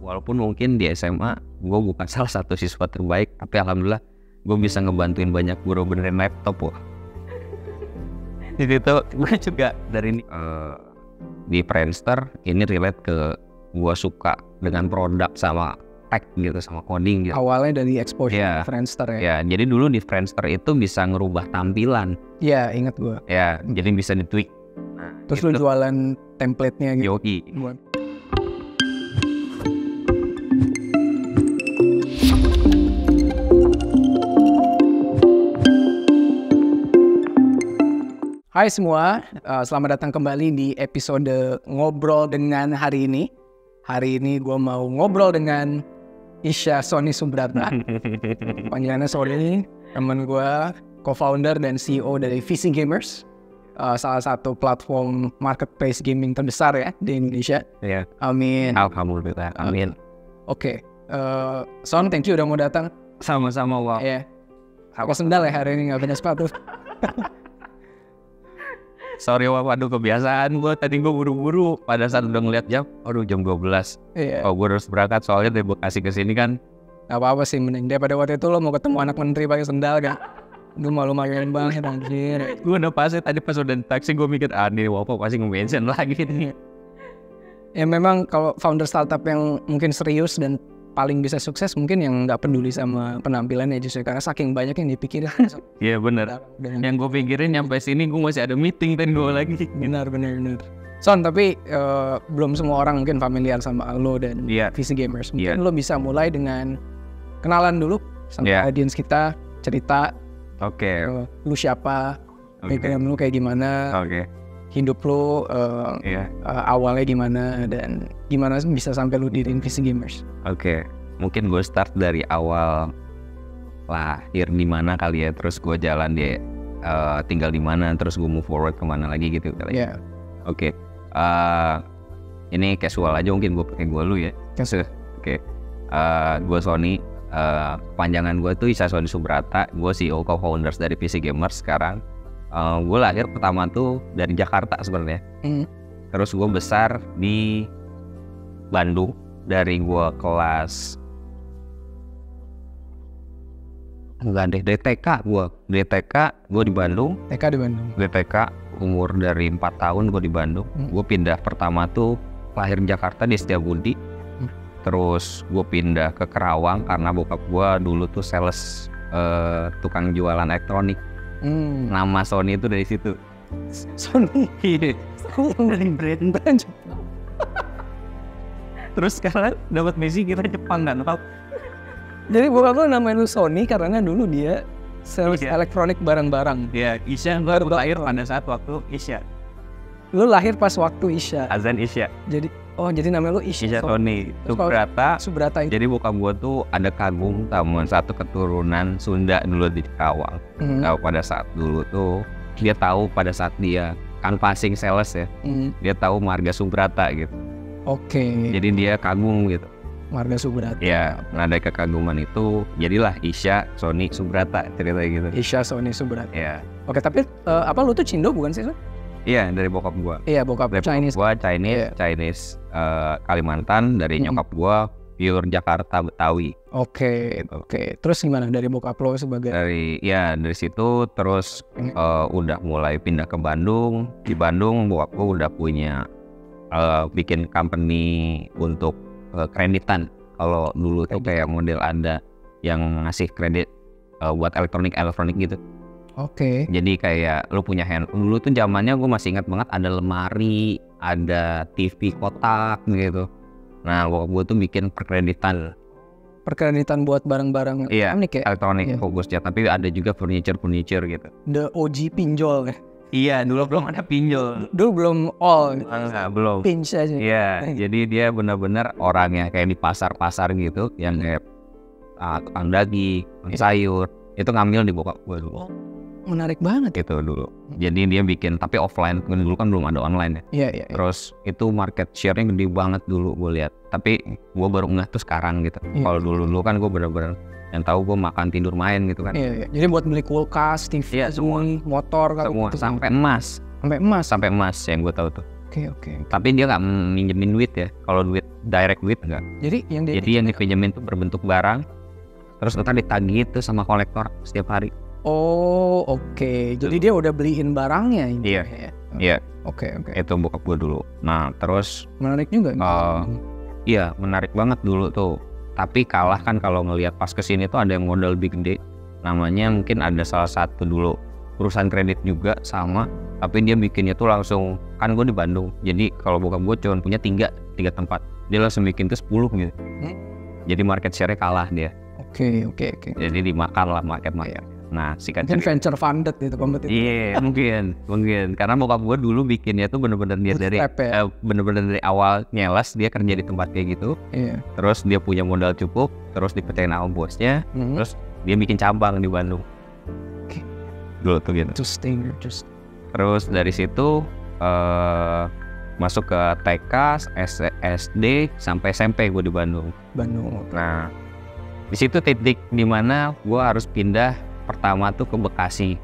Walaupun mungkin di SMA gue bukan salah satu siswa terbaik, tapi alhamdulillah gue bisa ngebantuin banyak guru benerin laptop. Jadi itu gue juga dari ini di Friendster ini relate ke gue suka dengan produk sama tech gitu, sama coding gitu. Awalnya dari exposure Friendster ya. Ya, jadi dulu di Friendster itu bisa ngerubah tampilan. Iya, ingat gue. Ya, jadi bisa di-tweak. Nah, terus lu jualan template-nya gitu. Yogi. Hai semua, selamat datang kembali di episode Ngobrol Dengan hari ini. Hari ini gue mau ngobrol dengan Isya Sony Subrata. Panggilannya Sony, teman gue, co-founder dan CEO dari VC Gamers. Salah satu platform marketplace gaming terbesar ya di Indonesia. Iya. Amin. Alhamdulillah, amin. Oke, Son, thank you udah mau datang. Sama-sama, Wak. Iya. Pakai sendal ya hari ini, nggak punya sepatu. Sorry Wak, waduh kebiasaan gue. Tadi gue buru-buru pada saat udah ngeliat jam, aduh jam 12. Iya. Oh, gue harus berangkat soalnya dari Bekasi ke sini kan. Gak apa-apa sih, mending daripada waktu itu lo mau ketemu anak menteri pakai sendal kan. Lu malu-maluin banget anjir. Gue udah pasti tadi pas udah di taksi gue mikir, nih Wak pasti nge-mention lagi nih. Ya memang kalau founder startup yang mungkin serius dan paling bisa sukses mungkin yang nggak peduli sama penampilannya justru karena saking banyak yang dipikirin. Iya benar. Yang gue pikirin nyampe sini gue masih ada meeting dan gue lagi. Benar. Son, tapi belum semua orang mungkin familiar sama lo dan VC Gamers. Mungkin lo bisa mulai dengan kenalan dulu sama audiens kita, cerita. Oke. Lu siapa? Background lu kayak gimana? Hidup lu awalnya gimana dan gimana bisa sampai lu diriin VC Gamers? Oke. Mungkin gue start dari awal lahir di mana kali ya, terus gue jalan di tinggal di mana, terus gue move forward kemana lagi gitu kali ya. Oke. Ini casual aja mungkin gue pakai gue lu ya. Oke. Gue Sony. Panjangan gue tuh Isya Sony Subrata. Gue CEO co-founders dari VC Gamers sekarang. Gue lahir pertama tuh dari Jakarta sebenarnya. Terus gue besar di Bandung. Dari gue kelas DTK gue di Bandung. DTK umur dari 4 tahun gue di Bandung. Gue pindah pertama tuh lahir di Jakarta di Setiabudi. Terus gue pindah ke Kerawang karena bokap gue dulu tuh sales tukang jualan elektronik. Nama Sony itu dari situ. Sony. Dari brand. Terus sekarang dapat misi kita Jepang kan? Jadi bokap lu namain lu Sony karena dulu dia sales elektronik barang-barang. Iya, Isya gue lahir pada saat waktu Isya. Lu lahir pas waktu Isya. Azan Isya. Jadi namanya lu Isya Sony Subrata. Jadi bokap gue tuh ada kagum sama satu keturunan Sunda dulu di Kerawang. Pada saat dulu tuh dia tahu pada saat dia kan passing sales ya. Dia tahu marga Subrata gitu. Oke. Jadi dia kagum gitu. Marga Subrata. Ya, nah dari kekaguman itu jadilah Isya Sony Subrata ceritanya gitu. Isya Sony Subrata. Ya. Oke, tapi lu tuh Cindo bukan sih? Iya, dari bokap gua. Iya, bokap Chinese. Gua Chinese Kalimantan, dari nyokap gua pure Jakarta Betawi. Oke. Terus gimana dari bokap lo sebagai? Dari situ terus udah mulai pindah ke Bandung. Di Bandung bokap gua udah punya bikin company untuk kreditan. Kalau dulu tuh kayak model ada yang ngasih kredit buat elektronik gitu. Oke. Jadi kayak lu punya dulu tuh zamannya gue masih ingat banget ada lemari, ada TV kotak gitu. Nah, gue tuh bikin perkreditan buat barang-barang elektronik ya? Elektronik fokusnya, tapi ada juga furniture gitu. The OG pinjol ya? Iya, dulu belum ada pinjol. Dulu belum all. Enggak, belum. Pinch aja. Iya, jadi dia benar-benar orangnya kayak di pasar-pasar gitu, yang kayak tukang daging, sayur, itu ngambil di bokap gue dulu. Menarik banget gitu dulu. Jadi dia bikin, tapi offline, dulu kan belum ada online ya. Iya. Terus itu market share-nya gede banget dulu gue lihat. Tapi gue baru ngeh tuh sekarang gitu. Kalau dulu kan gue bener-bener yang tahu gue makan tidur main gitu kan. Iya. Jadi buat beli kulkas, TV, semua, motor, semua gitu. Sampai emas yang gue tahu tuh. Oke. Tapi dia nggak minjemin duit ya. Kalau direct duit nggak. Jadi yang dipinjemin tuh berbentuk barang. Terus ntar ditagih itu sama kolektor setiap hari. Oh, oke. Jadi dia udah beliin barangnya ini. Iya. Oke. Itu bokap gue dulu. Nah, terus menarik juga. Iya, menarik banget dulu tuh. Tapi kalah kan kalau ngelihat pas kesini tuh ada yang modal big gede. Namanya mungkin ada salah satu dulu perusahaan kredit juga sama. Tapi dia bikinnya tuh langsung, kan gue di Bandung. Jadi kalau bokap gue cuma punya 3 tempat. Dia langsung bikin tuh 10 gitu. Jadi market share-nya kalah dia. Oke. Jadi dimakan lah market. Nah, mungkin venture funded gitu kompetitif. Iya, mungkin. Karena bokap gue dulu bikinnya tuh bener-bener dia bener-bener dari awal nyelas dia kerja di tempat kayak gitu. Iya. Terus dia punya modal cukup, terus dipercayain sama bosnya, terus dia bikin cabang di Bandung. Oke. Dulu tuh gitu. Interesting. Terus dari situ masuk ke TK, SD sampai SMP gue di Bandung. Nah, di situ titik dimana gue harus pindah pertama tuh ke Bekasi.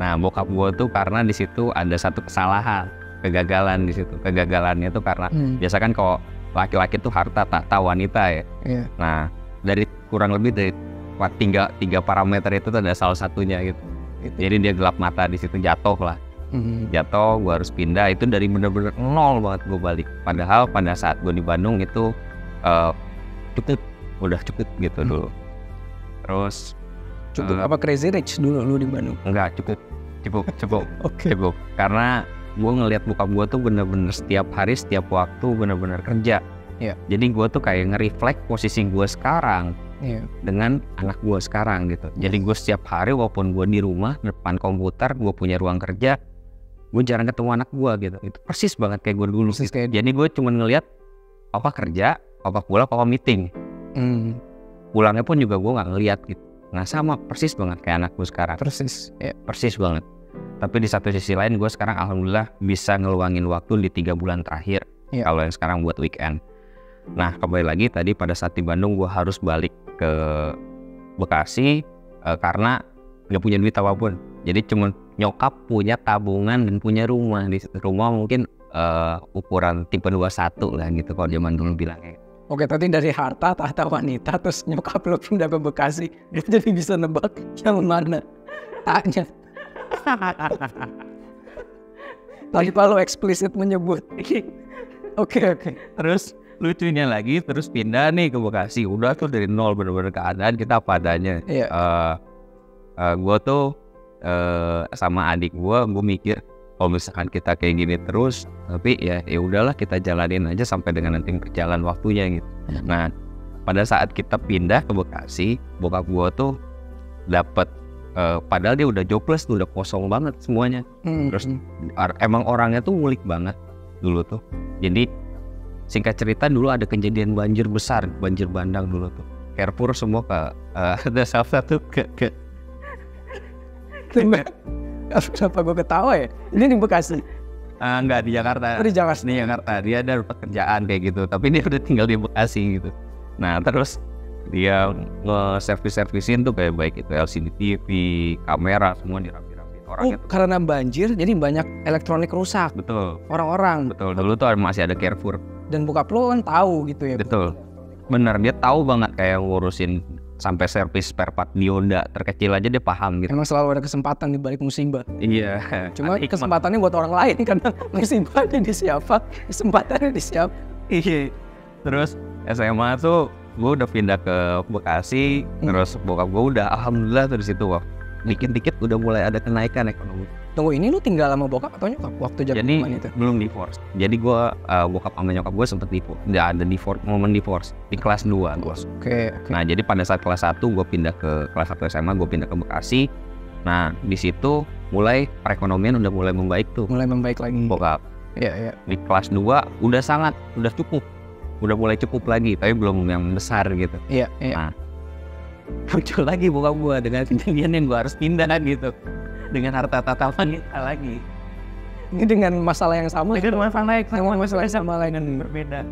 Nah, bokap gue tuh karena di situ ada satu kegagalan di situ. Kegagalannya tuh karena biasa kan kalau laki-laki tuh harta tahta wanita ya. Iya. Nah, dari kurang lebih dari tiga parameter itu tuh ada salah satunya gitu. Jadi dia gelap mata di situ, jatuh lah. Jatuh, gue harus pindah. Itu dari bener-bener nol banget gue balik. Padahal pada saat gue di Bandung itu udah cukup gitu dulu. Terus apa Crazy Rich dulu lu di Bandung? Enggak, cukup. Oke. Cukup. Karena gue ngelihat bokap gue tuh bener-bener setiap hari, setiap waktu bener-bener kerja. Iya. Jadi gue tuh kayak nge-reflect posisi gue sekarang dengan anak gue sekarang gitu. Jadi gue setiap hari walaupun gue di rumah depan komputer, gue punya ruang kerja, gue jarang ketemu anak gue gitu. Itu persis banget kayak gue dulu. Jadi gue cuma ngelihat papa kerja, papa pulang, papa meeting. Pulangnya pun juga gue nggak ngelihat gitu. Nah, sama persis banget kayak anak gue sekarang. Persis banget. Tapi di satu sisi lain gue sekarang alhamdulillah bisa ngeluangin waktu di 3 bulan terakhir. Kalau yang sekarang buat weekend. Nah, kembali lagi tadi pada saat di Bandung gue harus balik ke Bekasi karena nggak punya duit apapun. Jadi cuma nyokap punya tabungan dan punya rumah. Di rumah mungkin ukuran tipe 21 lah gitu kalau zaman dulu bilangnya. Oke, tadi dari harta, tahta wanita, terus nyokap lo pindah ke Bekasi. Gue jadi bisa nebak yang mana tanya. Tanpa lo eksplisit menyebut. Oke. Terus lucunya lagi, terus pindah nih ke Bekasi. Udah tuh dari nol, bener-bener keadaan kita apa adanya. Gue tuh sama adik gue mikir, kalau misalkan kita kayak gini terus, tapi ya udahlah kita jalanin aja sampai dengan nanti berjalan waktunya gitu. Nah, pada saat kita pindah ke Bekasi, bokap gua tuh dapat padahal dia udah jobless tuh, udah kosong banget semuanya. Terus emang orangnya tuh ngulik banget dulu tuh. Jadi singkat cerita dulu ada kejadian banjir besar, banjir bandang dulu tuh. Carrefour semua ada salah satu ke Kenapa gue ketawa ya? Ini di Bekasi? Enggak, di Jakarta. Di Jakarta. Di Jakarta. Dia ada pekerjaan kayak gitu, tapi dia udah tinggal di Bekasi gitu. Nah, terus dia nge-servisin tuh kayak baik itu LCD TV, kamera, semua dirapi-rapi. Orangnya tuh karena banjir jadi banyak elektronik rusak. Betul. Orang-orang. Betul. Dulu tuh masih ada Carrefour. Dan bokap lo kan tahu gitu ya. Betul. Bener, dia tahu banget kayak ngurusin sampai servis spare part di Honda terkecil aja dia paham gitu. Emang selalu ada kesempatan di balik musibah. Iya. Cuma kesempatannya buat orang lain karena musibahnya di siapa, kesempatannya di siapa. Iya. Terus SMA tuh gue udah pindah ke Bekasi, terus bokap gue udah alhamdulillah dari situ dikit-dikit udah mulai ada kenaikan ekonomi. Tunggu, ini lu tinggal sama bokap atau nyokap waktu zaman itu? Jadi belum divorce. Jadi gue bokap sama nyokap gue sempet divorce. Ada momen divorce di kelas 2 gue. Oke. Nah, jadi pada saat kelas 1 gue pindah ke kelas 1 SMA, gue pindah ke Bekasi. Nah, di situ mulai perekonomian udah mulai membaik tuh. Mulai membaik lagi. Bokap. Iya. Di kelas 2 udah cukup. Udah mulai cukup lagi, tapi belum yang besar gitu. Iya. Nah, muncul lagi bokap gue dengan kejadian yang gue harus pindah gitu. Dengan harta tahta wanita lagi. Ini dengan masalah yang sama. Dengan masalah yang sama lain dan berbeda.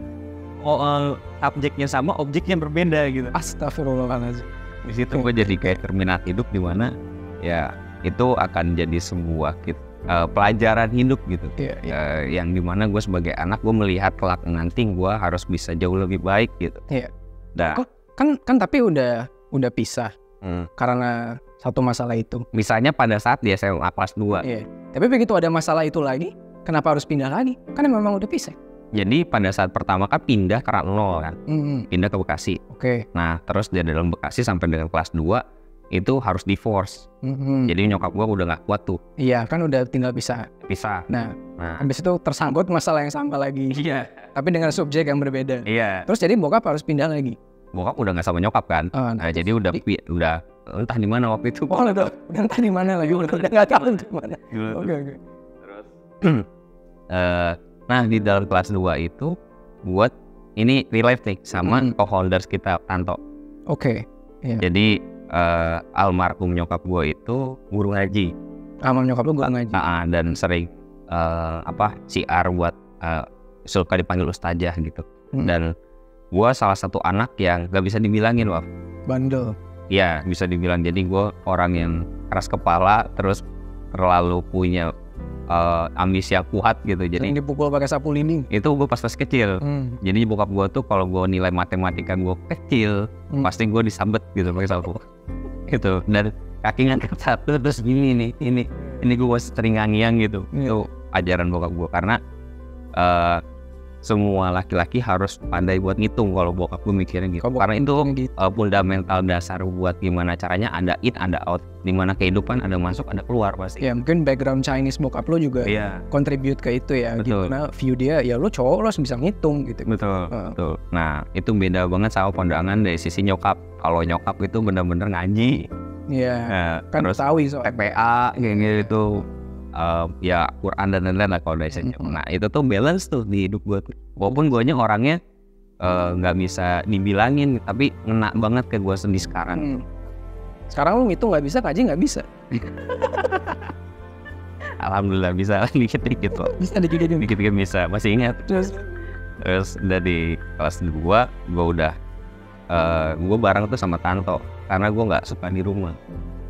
Subjeknya sama, objeknya berbeda gitu. Astagfirullahaladzim. Di situ gue jadi kayak terminat hidup di mana ya itu akan jadi sebuah pelajaran hidup gitu. Yang dimana gue sebagai anak gue melihat kelak nanti gue harus bisa jauh lebih baik gitu. Kan tapi udah pisah karena satu masalah itu. Misalnya pada saat di SMA kelas 2. Tapi begitu ada masalah itu lagi, kenapa harus pindah lagi? Kan memang udah pisah. Jadi pada saat pertama kan pindah karena 0 kan. Pindah ke Bekasi. Nah terus dia dalam Bekasi sampai dengan kelas 2 itu harus divorce. Jadi nyokap gue udah gak kuat tuh. Iya kan udah tinggal pisah. Nah habis itu tersangkut masalah yang sama lagi. Tapi dengan subjek yang berbeda. Terus jadi bokap harus pindah lagi. Bokap udah gak sama nyokap kan. Jadi udah entah di mana waktu itu. Udah entah di mana lagi. Udah gak tahu di mana. Terus nah di dalam kelas 2 itu buat ini relate nih sama co-holders kita Tanto. Jadi almarhum nyokap gue itu guru ngaji. Almarhum nyokap lu guru ngaji. Dan sering siar buat suka dipanggil ustazah gitu. Dan gue salah satu anak yang gak bisa dibilangin loh. Bandel. Ya bisa dibilang. Jadi gue orang yang keras kepala, terus terlalu punya ambisi yang kuat gitu. Jadi sering dipukul pakai sapu lidi. Itu gue pas kecil. Jadi bokap gue tuh kalau gue nilai matematika gue kecil, pasti gue disambet gitu pakai sapu. Gitu. Dan kaki ngangkat satu terus gini ini gue sering ngangiang gitu. Itu ajaran bokap gue karena semua laki-laki harus pandai buat ngitung kalau bokap gue mikirnya gitu. Karena itu fundamental dasar buat gimana caranya ada in ada out, dimana kehidupan ada masuk ada keluar pasti. Ya mungkin background Chinese bokap lo juga contribute ke itu ya. Gimana view dia ya lo cowok lo harus bisa ngitung gitu. Betul. Nah itu beda banget sama pandangan dari sisi nyokap. Kalau nyokap itu benar-benar ngaji. Kan terus tahu soal TPA kayak gitu. Ya Quran dan lain-lain lah kalau dari saya. Nah itu tuh balance tuh di hidup gue. Walaupun gue orangnya nggak bisa dibilangin, tapi ngena banget ke gue sendiri sekarang. Sekarang lu ngitung nggak bisa, ngaji nggak bisa. Alhamdulillah bisa dikit-dikit loh. Bisa dikit-dikit bisa. Masih ingat. Terus dari kelas 2 gue udah gue bareng tuh sama Tanto karena gue nggak suka di rumah.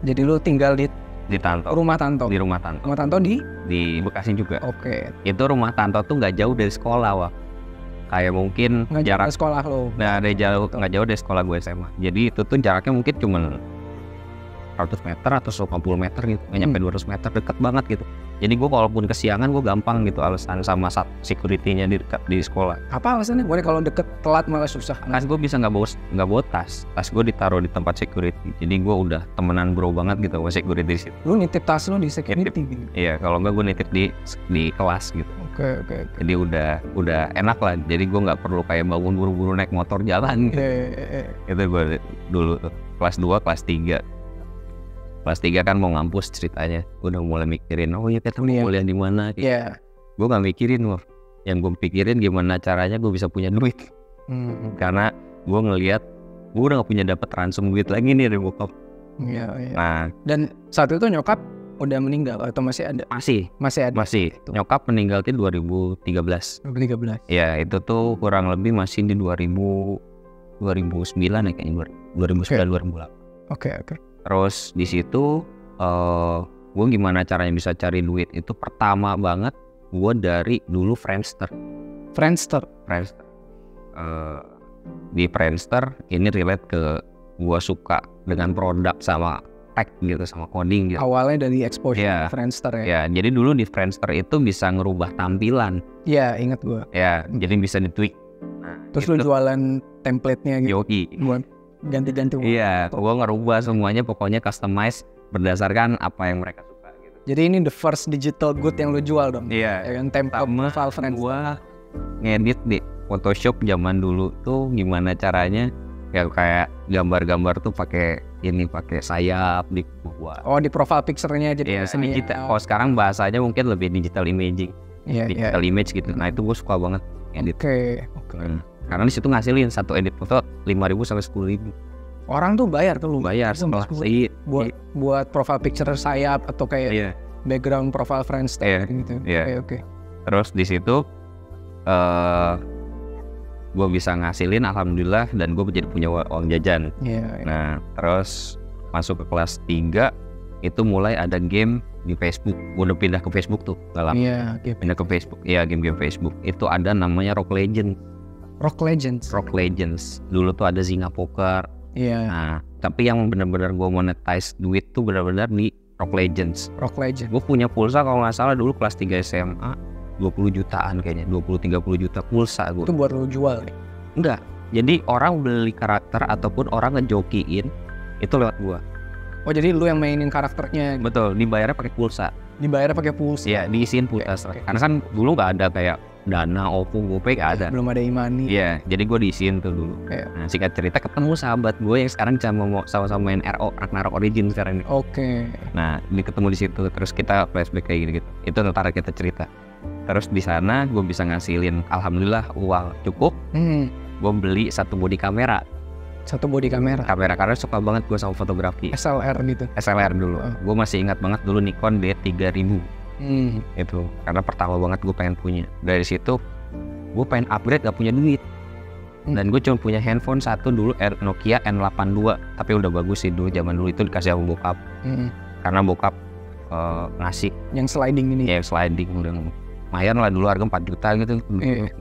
Jadi lu tinggal di Tanto. Rumah Tanto. Di rumah Tanto. Rumah Tanto di Bekasi juga. Itu rumah Tanto tuh nggak jauh dari sekolah, Wak. Kayak mungkin jarak sekolah lo. Nah, nggak jauh dari sekolah gue SMA. Jadi itu tuh jaraknya mungkin cuma 100 meter atau 150 meter gitu, nggak nyampe 200 meter, deket banget gitu. Jadi gue walaupun kesiangan gue gampang gitu alasan sama security-nya di sekolah. Apa alasannya? Gue kalau deket telat malah susah. Kan gue bisa nggak bawa tas gue ditaruh di tempat security. Jadi gue udah temenan bro banget gitu sama security di situ. Lu nitip tas lu di security gitu? Iya, kalau nggak gue nitip di kelas gitu. Oke. Jadi udah enak lah. Jadi gue nggak perlu kayak bangun buru-buru naik motor jalan. Itu gue dulu tuh kelas 2 kelas 3. Kelas 3 kan mau ngampus ceritanya, udah mulai mikirin, oh ya kita mau kuliah di mana? Gue nggak mikirin, yang gue pikirin gimana caranya gue bisa punya duit. Karena gue ngelihat gue udah nggak punya dapat ransom duit lagi nih dari bokap. Nah, dan saat itu nyokap udah meninggal atau masih ada? Masih ada. Nyokap meninggal itu 2013. Ya itu tuh kurang lebih masih di 2009 ya kayaknya 2009 2008. Oke. Terus di situ gue gimana caranya bisa cari duit itu pertama banget gue dari dulu Friendster. Di Friendster ini relate ke gue suka dengan produk sama tech gitu sama coding gitu. Awalnya dari exposure Friendster ya. Jadi dulu di Friendster itu bisa ngerubah tampilan. Iya ingat gue. Ya jadi bisa ditweak. Terus lu jualan template-nya gitu. Buat ganti-ganti. Iya, gue ngerubah semuanya pokoknya customize berdasarkan apa yang mereka suka gitu. Jadi ini the first digital good yang lu jual dong? Iya. Yang template file Friendster. Gue ngedit di Photoshop zaman dulu tuh gimana caranya ya kayak gambar-gambar tuh pakai sayap di buat. Oh di profile picture-nya jadi digital. Kalau sekarang bahasanya mungkin lebih digital imaging. Digital image gitu. Nah itu gue suka banget edit. Oke. Karena di situ ngasilin satu edit foto 5.000 sampai 10.000. Orang tuh bayar tuh lu. Bayar setelah buat profile picture sayap atau kayak background profile Friendster gitu. Oke. Terus di situ gue bisa ngasilin alhamdulillah dan gue jadi punya uang jajan. Nah terus masuk ke kelas 3 itu mulai ada game di Facebook. Gue udah pindah ke Facebook tuh, dalam pindah ke Facebook. Iya, game-game Facebook. Itu ada namanya Rock Legends. Rock Legends. Dulu tuh ada Zynga Poker. Iya. Nah, tapi yang benar-benar gue monetize duit tuh benar-benar di Rock Legends. Gue punya pulsa kalau nggak salah dulu kelas 3 SMA 20 jutaan kayaknya, 20-30 juta pulsa gue. Itu buat lo jual ya? Enggak. Jadi orang beli karakter ataupun orang ngejokiin itu lewat gua. Oh, jadi lu yang mainin karakternya? Betul, dibayarnya pakai pulsa. Iya, diisiin pulsa. Karena kan dulu nggak ada kayak Dana, OVO, GoPay nggak ada. Belum ada e-money. Iya, jadi gue diisiin tuh dulu. Nah, singkat cerita ketemu sahabat gue yang sekarang sama-sama main RO, Ragnarok Origins sekarang ini. Oke. Nah, ketemu di situ, terus kita flashback kayak gitu. Itu ntar kita cerita. Terus di sana gue bisa ngasilin, alhamdulillah uang cukup. Gue beli satu body kamera. Karena suka banget gue sama fotografi. SLR dulu. Gue masih ingat banget dulu Nikon D3000. Itu karena pertama banget gue pengen punya. Dari situ gue pengen upgrade, gak punya duit. Dan gue cuma punya handphone satu dulu, Nokia N82. Tapi udah bagus sih dulu, zaman dulu itu dikasih sama bokap. Karena bokap ngasih yang sliding ini. Ya, sliding udah lumayan lah, dulu harga 4 juta gitu.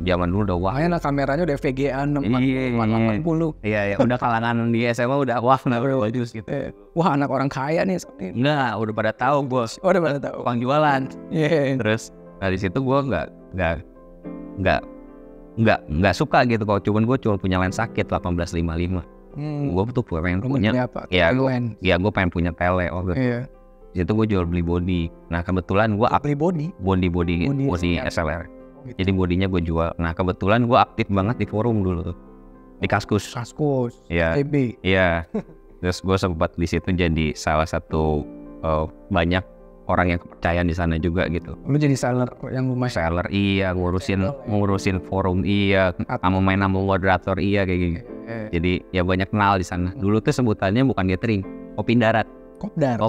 Zaman dulu udah wah. Lumayan lah, kameranya udah VGA 480. Iya, udah kalangan di SMA udah wah, udah bagus gitu. Wah, anak orang kaya nih. Enggak, udah pada tahu bos. Udah pada tahu. Uang jualan. Terus dari situ gue nggak suka gitu kalau gue cuma punya lensa kit 1855. Gue tuh pengen punya apa? Ya gue pengen punya tele. Di situ gue jual beli body. Nah kebetulan gue body SLR. Jadi bodinya gue jual. Nah kebetulan gue aktif banget di forum dulu tuh, di Kaskus. Iya. Iya. Terus gue sempat di situ jadi salah satu banyak orang yang kepercayaan di sana juga gitu. Lu jadi seller yang lumayan. Seller iya, ngurusin forum iya, main nama moderator iya kayak gitu. Jadi ya banyak kenal di sana. Dulu tuh sebutannya bukan gathering, kopi darat. Kopdar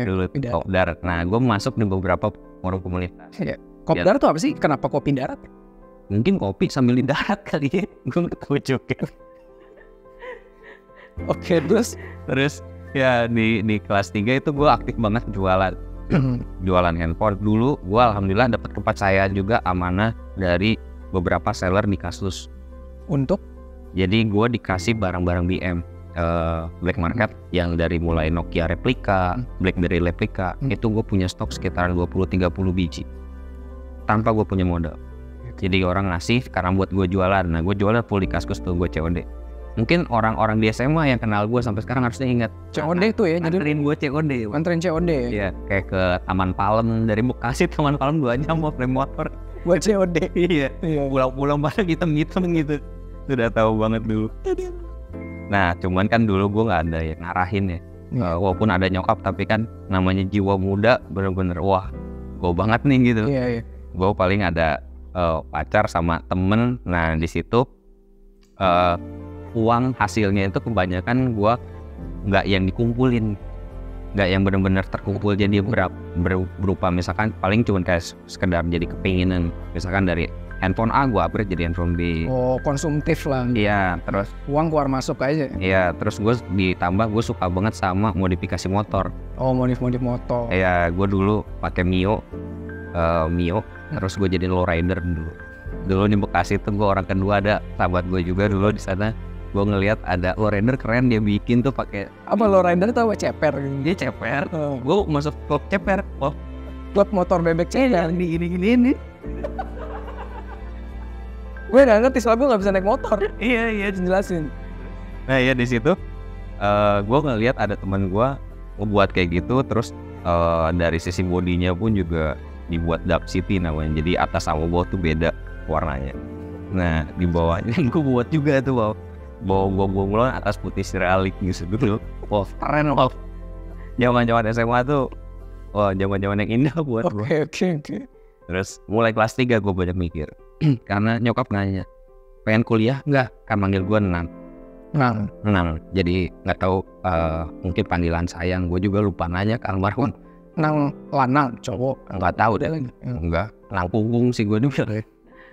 dulu. Kopdar. Nah, gue masuk di beberapa forum komunitas. Kopdar tuh apa sih? Kenapa kopi darat? Mungkin kopi sambil di darat kali ya. Gue nggak tahu juga. Oke, terus ya di kelas 3 itu gue aktif banget jualan handphone. Dulu gue alhamdulillah dapat kepercayaan juga, amanah dari beberapa seller di Kaskus. Untuk? Jadi gue dikasih barang-barang BM. Black market yang dari mulai Nokia replika, BlackBerry replika, itu gue punya stok sekitar 20-30 biji tanpa gue punya modal. Jadi orang ngasih karena buat gue jualan. Nah gue jualan full di Kaskus tuh, gue COD. Mungkin orang-orang di SMA yang kenal gue sampai sekarang harusnya ingat COD itu ya. Nganterin gue COD. Nganterin COD. Iya, kayak ke Taman Palem, dari Bekasi Taman Palem 2 jam mau naik motor buat COD. Iya. Pulang-pulang pada hitam-hitam gitu. Sudah tahu banget dulu. Nah cuman kan dulu gue gak ada yang ngarahin ya. Walaupun ada nyokap, tapi kan namanya jiwa muda bener-bener wah gue banget nih gitu. Gue paling ada pacar sama temen. Nah di situ uang hasilnya itu kebanyakan gue gak yang dikumpulin, gak yang bener-bener terkumpul jadi berupa misalkan paling cuman kayak sekedar jadi kepinginan. Misalkan dari handphone A gue upgrade jadi handphone B. Oh, konsumtif lah. Iya, terus uang keluar masuk aja. Iya, terus gue ditambah gue suka banget sama modifikasi motor. Oh, modif motor. Iya, gue dulu pakai Mio. Terus gue jadi lowrider dulu. Dulu di Bekasi tuh gue orang kedua, ada sahabat gue juga dulu di sana. Gue ngelihat ada lowrider keren dia bikin tuh pakai. Apa lowrider tuh apa? Ceper. Dia ceper. Gue masuk klub ceper. Klub motor bebek ceper. Ini. Gue gak ngerti soalnya gue gak bisa naik motor. Iya jelasin. Nah ya di situ gue ngeliat ada teman gue ngebuat kayak gitu. Terus dari sisi bodinya pun juga dibuat Dark City namanya. Jadi atas sama bawah tuh beda warnanya. Nah di bawahnya gue buat juga tuh bawah atas putih seralik gitu dulu. Wah keren loh. Zaman-zaman SMA tuh wah zaman-zaman yang indah buat gue. Oke. Terus mulai kelas 3 gue banyak mikir. Karena nyokap nanya, pengen kuliah nggak? Kan manggil gue Nang. Jadi nggak tahu mungkin panggilan sayang. Gue juga lupa nanya ke almarhum. Nang lanang cowok. Nggak tahu deh. Enggak. Nang punggung sih gue dulu.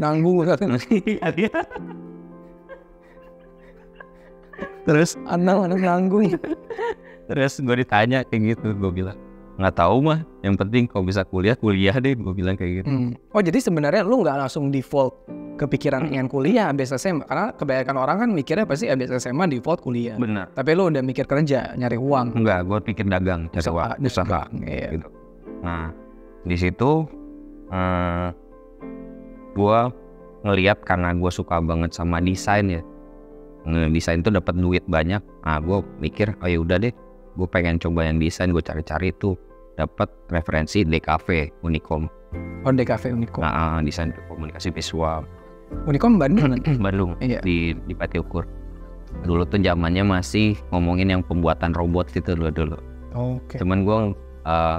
Nanggung katanya. Terus anak nanggung. Terus gue ditanya kayak gitu, gue bilang nggak tahu mah, yang penting kalau bisa kuliah deh, gue bilang kayak gitu. Oh jadi sebenarnya lu nggak langsung default kepikiran ingin kuliah abis SMA, karena kebanyakan orang kan mikirnya pasti abis SMA default kuliah. Benar. Tapi lu udah mikir kerja, nyari uang. Enggak, gue pikir dagang, cari usaha. Iya. Gitu. Nah di situ gue ngelihat karena gue suka banget sama desain ya. Desain tuh dapat duit banyak. Nah gue mikir, oh ya udah deh, gue pengen coba yang desain. Gue cari-cari tuh dapat referensi DKV Unicom. Oh DKV Unicom. Nah desain komunikasi visual. Unicom Bandung. Bandung. Iya. Di Pati Ukur. Dulu tuh zamannya masih ngomongin yang pembuatan robot gitu dulu. Oke. Cuman gue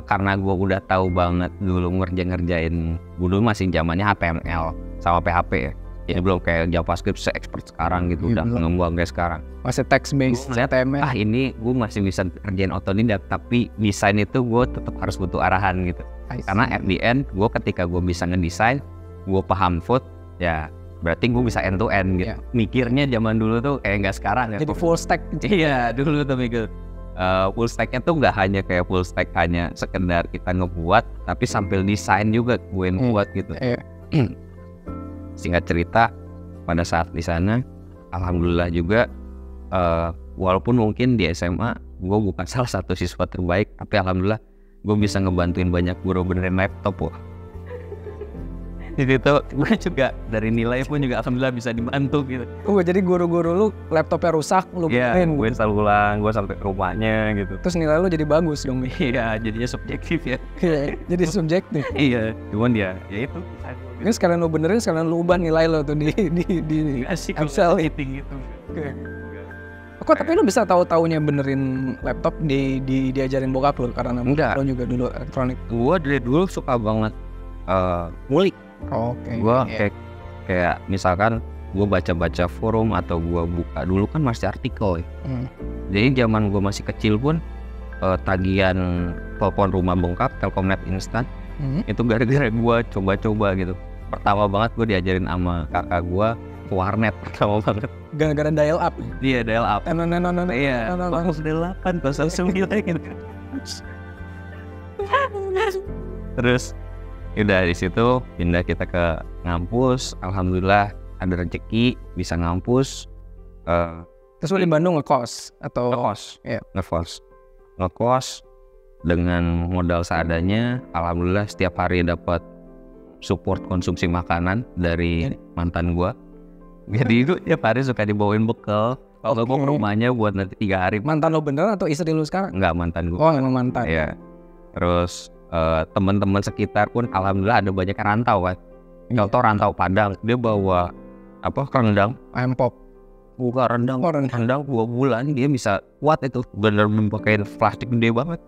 karena gue udah tahu banget dulu ngerjain dulu masih zamannya HTML sama PHP ya. Jadi belum kayak JavaScript se-expert sekarang gitu, udah ngembang kayak sekarang. Masih text based HTML. Ini gue masih bisa kerjain otodidak, tapi desain itu gue tetap harus butuh arahan gitu. Karena at the end gue ketika gue bisa ngedesain, gue paham code, ya berarti gue bisa end to end gitu. Mikirnya zaman dulu tuh kayak nggak sekarang ya. Jadi full stack. Iya dulu tuh mikir. Full stacknya tuh nggak hanya kayak full stack hanya sekedar kita ngebuat, tapi sambil desain juga gue buat gitu. Singkat cerita, pada saat di sana, alhamdulillah juga, walaupun mungkin di SMA gue bukan salah satu siswa terbaik, tapi alhamdulillah gue bisa ngebantuin banyak guru benerin laptop wah. Di situ gue juga dari nilai pun juga alhamdulillah bisa dibantu gitu. Jadi guru-guru lu laptopnya rusak, lu benerin. Gue selalu ulang, gue sampai ke rumahnya gitu. Terus nilai lu jadi bagus dong. Iya, jadinya subjektif ya. Jadi subjektif. Iya, cuman ya itu. Ini sekalian lu benerin, sekalian lu ubah nilai lo tuh di Excel gitu. Oke. Kok tapi lu bisa tahu-taunya benerin laptop diajarin bokap lu karena lu juga dulu elektronik. Gua dari dulu suka banget ngulik. Oke. Gua kayak misalkan gua baca-baca forum atau gua buka dulu kan masih artikel ya. Jadi zaman gua masih kecil pun tagihan telepon rumah bengkak, Telkomnet instan. Itu gara-gara gue coba-coba gitu. Pertama banget gue diajarin sama kakak gue ke warnet pertama banget. Gara-gara dial up? Iya dial up. Iya. Pas 8, pas 9 gitu. Terus udah di situ pindah kita ke ngampus. Alhamdulillah ada rezeki bisa ngampus. Terus lu di Bandung ngekos atau? Ngekos. Iya. Ngekos. Dengan modal seadanya, alhamdulillah setiap hari dapat support konsumsi makanan dari mantan gua. Jadi itu tiap hari suka dibawain bekal. Kalau gua ke rumahnya buat nanti 3 hari. Mantan lo beneran atau istri lu sekarang? Enggak, mantan gua. Oh emang mantan. Iya. Terus teman-teman sekitar pun alhamdulillah ada banyak yang rantau kan. Contoh rantau Padang, dia bawa rendang. Ayam pop. Buka rendang. Rendang 2 bulan dia bisa kuat itu. Bener pakai plastik gede banget.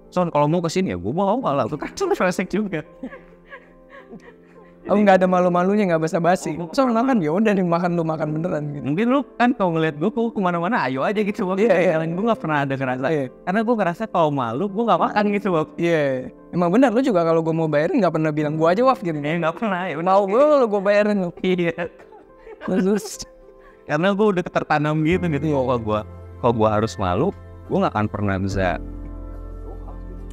Son kalau mau kesini ya gue mau malah tuh kan resek juga. Nggak ada malu-malunya, nggak basa-basi. Son makan ya udah nih makan beneran gitu. Mungkin lu kan kalau ngeliat gue kemana-mana ayo aja gitu. Iya. Gue nggak pernah ada ngerasa. Karena gue ngerasa kalau malu gue nggak makan gitu. Iya. Emang benar lu juga kalau gue mau bayarin nggak pernah bilang gue aja waf gitu. Nggak pernah. Ya, mau gue kalau gue bayarin lu. Iya. Terus karena gue udah tertanam gitu. Kalau gue harus malu, gue nggak akan pernah bisa.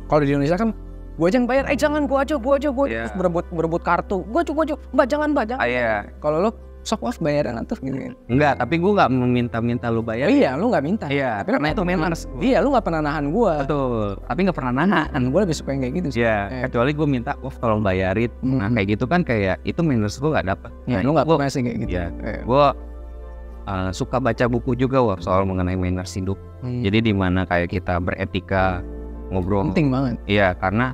Kalau di Indonesia kan gue aja yang bayar, jangan gue aja. Terus berebut kartu, gue mbak jangan. Iya. Kalau lo sok waf bayaran antus gitu. Enggak, tapi gue nggak meminta lu bayar. Iya, lu nggak minta. Iya, tapi karena itu manners. Iya, lu nggak pernah nahan gue. Betul, tapi nggak pernah nahan. Gue lebih suka yang kayak gitu sih. Iya, kecuali gue minta, tolong bayarin. Nah kayak gitu kan kayak itu manners gue nggak dapet. Iya, lu nggak pernah sih kayak gitu. Iya, gue suka baca buku juga soal mengenai manners hidup. Jadi di mana kayak kita beretika ngobrol. Penting banget. Iya, karena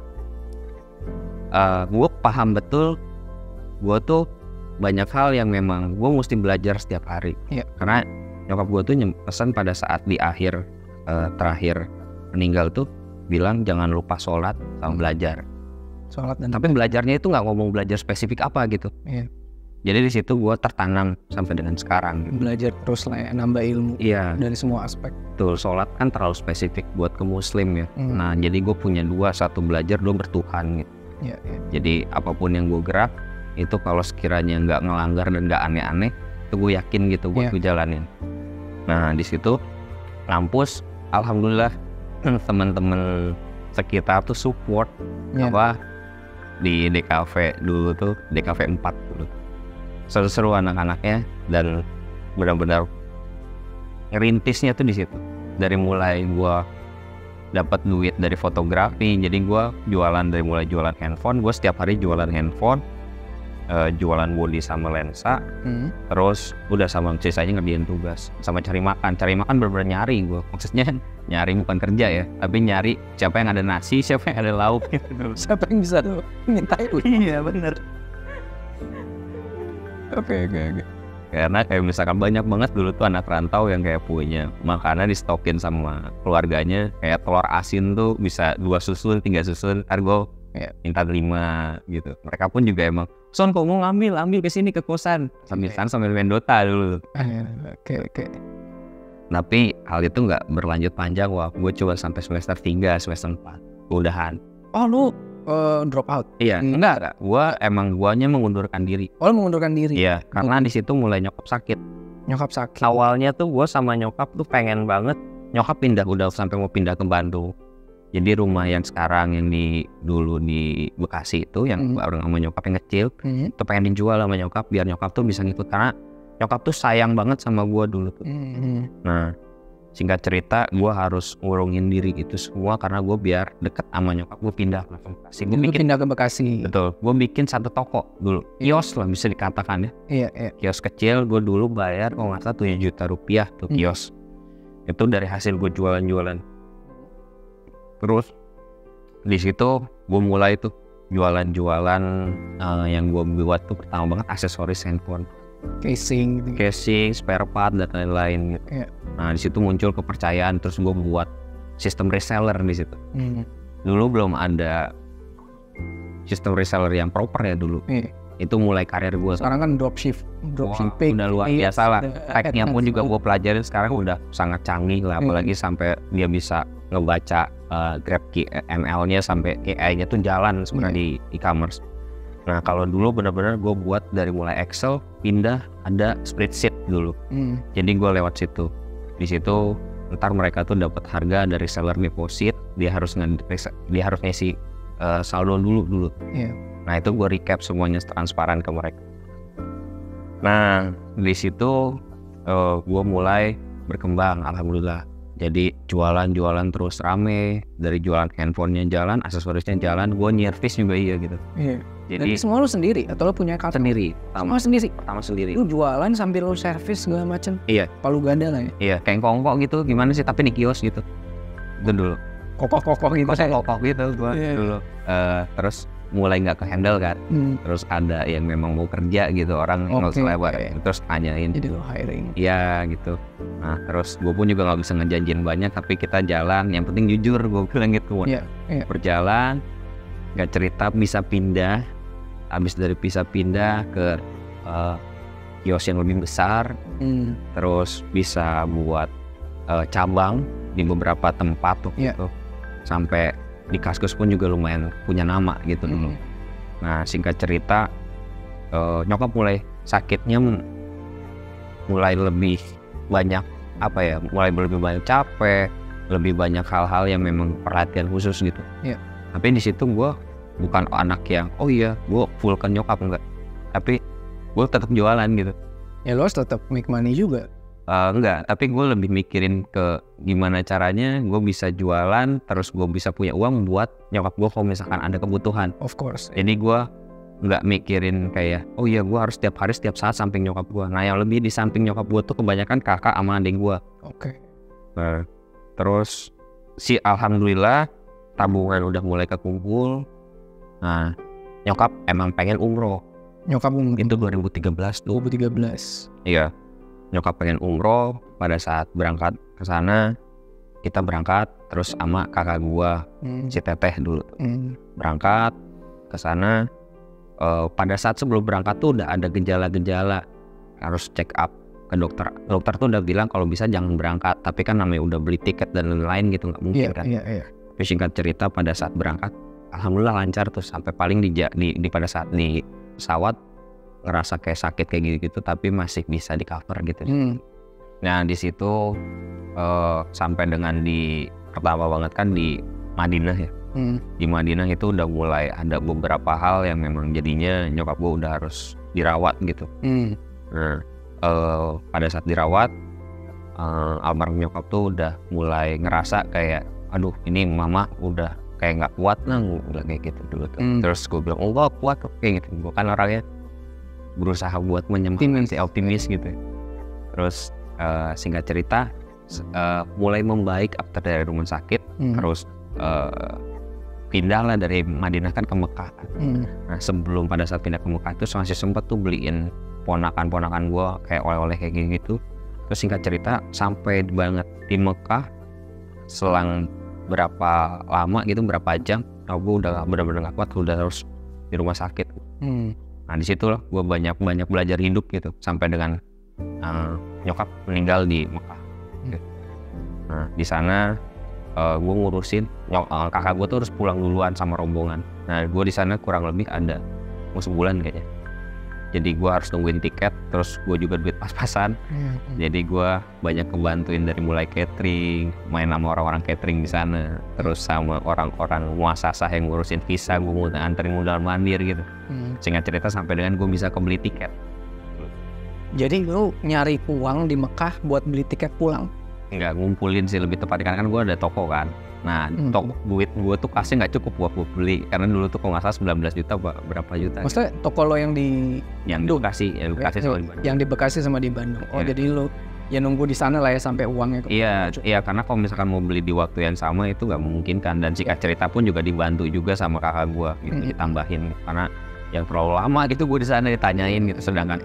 gue paham betul gue tuh banyak hal yang memang gue mesti belajar setiap hari. Iya. Karena nyokap gue tuh pesan pada saat di akhir terakhir meninggal tuh bilang jangan lupa sholat sama belajar. Tapi belajarnya itu nggak ngomong belajar spesifik apa gitu. Iya. Jadi di situ gue tertanam sampai dengan sekarang. Gitu. Belajar terus lah ya, nambah ilmu. Iya. Dari semua aspek. Betul, sholat kan terlalu spesifik buat ke muslim ya. Nah jadi gue punya 2, satu belajar, 2 bertuhan gitu. Iya. Jadi apapun yang gue gerak itu kalau sekiranya nggak ngelanggar dan nggak aneh-aneh, itu gue yakin gitu buat gue jalanin. Nah di situ kampus, alhamdulillah teman-teman sekitar tuh support apa di DKV dulu tuh, DKV 4 dulu. Seru-seru anak-anaknya dan benar-benar rintisnya tuh di situ. Dari mulai gua dapat duit dari fotografi, jadi gua jualan dari mulai jualan handphone, gua setiap hari jualan handphone, jualan body sama lensa, terus udah sama sisanya ngerjain tugas, sama cari makan bener-bener nyari gua, maksudnya nyari bukan kerja ya, tapi nyari siapa yang ada nasi, siapa yang ada lauk gitu. Siapa yang bisa tuh mintain lu? Iya bener. Oke. Karena kayak misalkan banyak banget dulu tuh anak rantau yang kayak punya makanan distokin sama keluarganya, kayak telur asin tuh bisa 2 susun, 3 susun, ntar gue minta 5 gitu. Mereka pun juga emang, Son kok mau ambil kesini ke kosan, sambil main Dota dulu. Oke. Tapi hal itu nggak berlanjut panjang, gue coba sampai semester 3, semester 4, udahan. Oh lu drop out? Iya, enggak. Guanya mengundurkan diri. Oh, mengundurkan diri? Iya, karena di situ mulai nyokap sakit. Awalnya tuh gue sama nyokap tuh pengen banget, nyokap udah sampai mau pindah ke Bandung. Jadi rumah yang sekarang yang dulu di Bekasi itu, yang bareng sama nyokap yang kecil, tuh pengen dijual sama nyokap biar nyokap tuh bisa ngikut, karena nyokap tuh sayang banget sama gue dulu tuh. Nah, singkat cerita, gue harus ngurungin diri itu semua karena gue biar deket sama nyokap, gue pindah ke Bekasi. Pindah ke Bekasi. Betul, gue bikin 1 toko dulu, kios lah bisa dikatakan ya. Iya. Kios kecil, gue dulu bayar kalau nggak salah 7 juta rupiah tuh kios. Itu dari hasil gue jualan. Terus di situ gue mulai tuh jualan yang gue buat tuh pertama banget aksesoris handphone. Casing, spare part dan lain-lain gitu. Nah di situ muncul kepercayaan, terus gue buat sistem reseller di situ. Dulu belum ada sistem reseller yang proper ya dulu. Itu mulai karir gue. Sekarang kan dropshipping udah luar biasa lah. Tag-nya pun juga gue pelajarin sekarang udah sangat canggih lah, apalagi sampai dia bisa ngebaca grab ML-nya sampai AI-nya tuh jalan sebenarnya di e-commerce. Nah kalau dulu benar-benar gue buat dari mulai Excel pindah ada spreadsheet dulu. Jadi gue lewat situ. Di situ ntar mereka tuh dapat harga dari seller deposit, dia harus ngisi saldo dulu. Nah itu gue recap semuanya transparan ke mereka. Nah di situ gue mulai berkembang, alhamdulillah. Jadi jualan terus rame, dari jualan handphonenya jalan, aksesorisnya jalan, gue nyervis juga gitu. Jadi semua lu sendiri atau lu punya kantor? Sendiri. Pertama sendiri. Lu jualan sambil lu servis segala macam. Iya. Palu ganda lah ya. Iya, kayak kongkok gitu, gimana sih? Tapi di kios gitu. Itu dulu. Kokoh gitu. Kokoh gitu gue dulu. Terus mulai nggak ke handle kan. Terus ada yang memang mau kerja gitu, orang nggak selebar. Terus tanyain. Jadi lu hiring. Iya gitu. Nah terus gue pun juga nggak bisa ngejanjiin banyak, tapi kita jalan. Yang penting jujur, gue bilang gitu. Berjalan, nggak cerita, bisa pindah. Abis dari bisa pindah ke kios yang lebih besar, terus bisa buat cabang di beberapa tempat tuh gitu. Sampai di Kaskus pun juga lumayan punya nama gitu dulu. Nah singkat cerita, nyokap mulai sakitnya mulai lebih banyak mulai lebih banyak capek, lebih banyak hal-hal yang memang perhatian khusus gitu. Tapi di situ gue bukan anak yang gue full ke nyokap, enggak, tapi gue tetap jualan gitu. Ya lo harus tetap make money juga. Enggak, tapi gue lebih mikirin ke gimana caranya gue bisa jualan, terus gue bisa punya uang buat nyokap gue kalau misalkan ada kebutuhan. Of course. Jadi gue nggak mikirin kayak gue harus setiap hari setiap saat samping nyokap gue. Nah yang lebih di samping nyokap gue tuh kebanyakan kakak sama adik gue. Nah terus alhamdulillah tabungan udah mulai kekumpul. Nah nyokap emang pengen umroh. Itu 2013 tuh. 2013. Iya. Nyokap pengen umroh. Pada saat berangkat ke sana, kita berangkat terus sama kakak gua, si Teteh dulu. Berangkat ke sana. Pada saat sebelum berangkat tuh udah ada gejala-gejala, harus check up ke dokter. Dokter tuh udah bilang kalau bisa jangan berangkat, tapi kan namanya udah beli tiket dan lain-lain gitu, nggak mungkin kan. Tapi singkat cerita pada saat berangkat, alhamdulillah lancar tuh, sampai paling di pada saat di pesawat ngerasa kayak sakit kayak gitu, tapi masih bisa di cover gitu. Nah di situ sampai dengan di pertama banget kan di Madinah ya. Di Madinah itu udah mulai ada beberapa hal yang memang jadinya nyokap gue udah harus dirawat gitu. Nah pada saat dirawat almarhum nyokap tuh udah mulai ngerasa kayak aduh ini mama udah kayak nggak kuat lah, udah kayak gitu dulu tuh. Terus gue bilang enggak kuat kayak gitu, gue kan orangnya berusaha buat menyemangati, optimis gitu. Terus singkat cerita mulai membaik after dari rumah sakit. Terus pindah lah dari Madinah kan ke Mekah. Nah sebelum pada saat pindah ke Mekah itu masih sempat tuh beliin ponakan-ponakan gue kayak oleh-oleh kayak gitu. Terus singkat cerita sampai banget di Mekah selang berapa lama gitu, berapa jam, gue udah benar-benar gak kuat, udah harus di rumah sakit. Nah di situ lah gue banyak belajar hidup gitu sampai dengan nyokap meninggal di Mekah. Nah di sana gue ngurusin kakak gue tuh harus pulang duluan sama rombongan. Nah gue di sana kurang lebih ada mau sebulan kayaknya. Jadi gue harus nungguin tiket, terus gue juga duit pas-pasan. Jadi gue banyak kebantuin dari mulai catering, main sama orang-orang catering di sana, terus sama orang-orang muasasah yang ngurusin visa, gue mau anterin modal mandir gitu. Singkat cerita sampai dengan gue bisa kebeli tiket. Jadi lu nyari uang di Mekah buat beli tiket pulang? Enggak, ngumpulin sih lebih tepatnya, kan gue ada toko kan. Nah duit gue tuh kasih nggak cukup buat gue beli, karena dulu tuh kalau nggak salah 19 juta berapa juta. Maksudnya toko lo yang di Bekasi, yang di Bekasi sama di Bandung. Oh jadi lo ya nunggu di sana lah ya sampai uangnya. Iya karena kalau misalkan mau beli di waktu yang sama itu nggak memungkinkan, dan singkat cerita pun juga dibantu juga sama kakak gue gitu, ditambahin karena yang terlalu lama gitu gue di sana ditanyain gitu. Sedangkan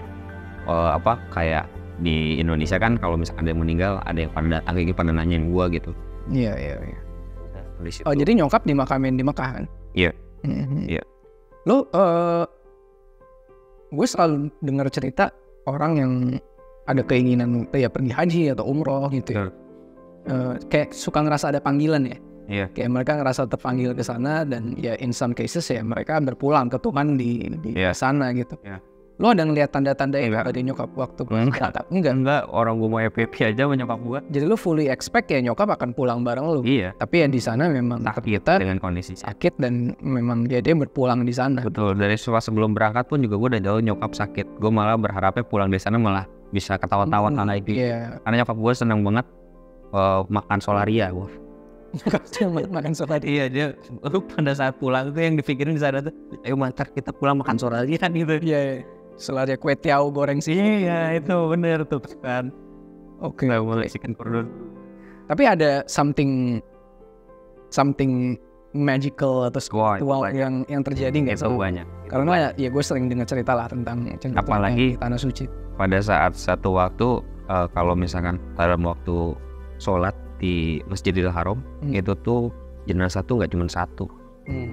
kayak di Indonesia kan kalau misalkan ada yang meninggal ada yang pada datang kayak pada nanyain gue gitu. Iya. Oh jadi nyokap dimakamin di Mekah kan? Iya. Lo gue selalu dengar cerita orang yang ada keinginan ya pergi haji atau umroh gitu ya. Kayak suka ngerasa ada panggilan ya. Iya. Kayak mereka ngerasa terpanggil ke sana, dan ya in some cases ya mereka berpulang ke Tuhan di sana gitu. Iya. Lo ada ngeliat tanda-tanda yang ada di nyokap waktu enggak, orang gue mau happy aja sama nyokap gue. Jadi lo fully expect ya nyokap akan pulang bareng lo. Iya. Tapi ya di sana memang ternyata dengan kondisi sakit dan memang dia berpulang di sana. Betul, dari sebelum berangkat pun juga gue udah jauh nyokap sakit. Gue malah berharapnya pulang di sana malah bisa ketawa-tawa karena itu. Karena nyokap gue senang banget makan solaria. Makan solaria. Iya, dia pada saat pulang tuh yang dipikirin di sana tuh, ayo mantar kita pulang makan solaria kan gitu. Iya. Selaria kue tiaw goreng sih. Iya itu bener tuh kan. Oke. Nggak boleh chicken cordon. Tapi ada something magical atau spiritual yang terjadi nggak? Itu banyak. Karena ya gue sering dengar cerita lah tentang apalagi tanah suci. Pada saat satu waktu kalau misalkan dalam waktu sholat di Masjidil Haram itu tuh jenazah tuh nggak cuma satu,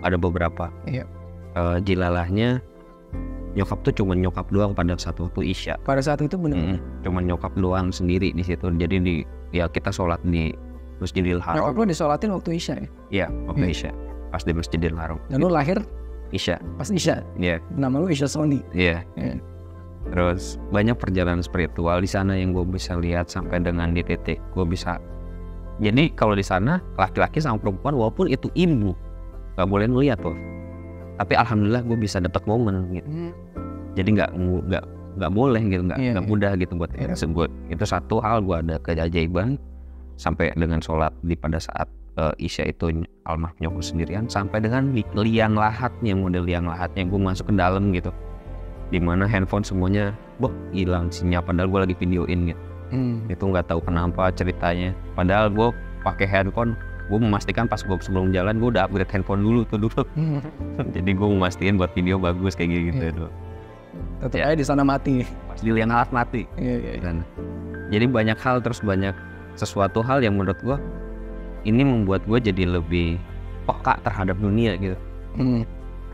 ada beberapa. Iya. Jilalahnya nyokap tuh cuma nyokap doang pada saat waktu Isya. Pada saat itu benar. Cuma nyokap doang sendiri di situ. Jadi kita sholat di Masjidil Haram. Nyokap lo disolatin waktu Isya ya? Iya, waktu Isya. Pas di Masjidil Haram. Dan lo lahir Isya. Pas Isya. Iya. Nama lo Isya Sony. Iya. Terus banyak perjalanan spiritual di sana yang gue bisa lihat sampai dengan di titik gue bisa. Jadi kalau di sana laki-laki sama perempuan walaupun itu ibu nggak boleh ngeliat tuh. Tapi alhamdulillah gue bisa dapat momen gitu. Jadi nggak boleh gitu, nggak mudah gitu buat sebut. Itu satu hal gue ada keajaiban sampai dengan sholat di pada saat Isya itu almarhum nyokap sendirian sampai dengan liang lahatnya, model liang lahatnya gue masuk ke dalam gitu. Dimana handphone semuanya hilang sinyal padahal gue lagi videoin gitu. Itu nggak tahu kenapa ceritanya. Padahal gue pakai handphone. Gue memastikan pas gue sebelum jalan gue udah upgrade handphone dulu. Jadi gue memastikan buat video bagus kayak gitu. Tetap aja di sana mati. Pas di liang lahat mati. Dan jadi banyak hal, terus banyak sesuatu hal yang menurut gue ini membuat gue jadi lebih peka terhadap dunia gitu.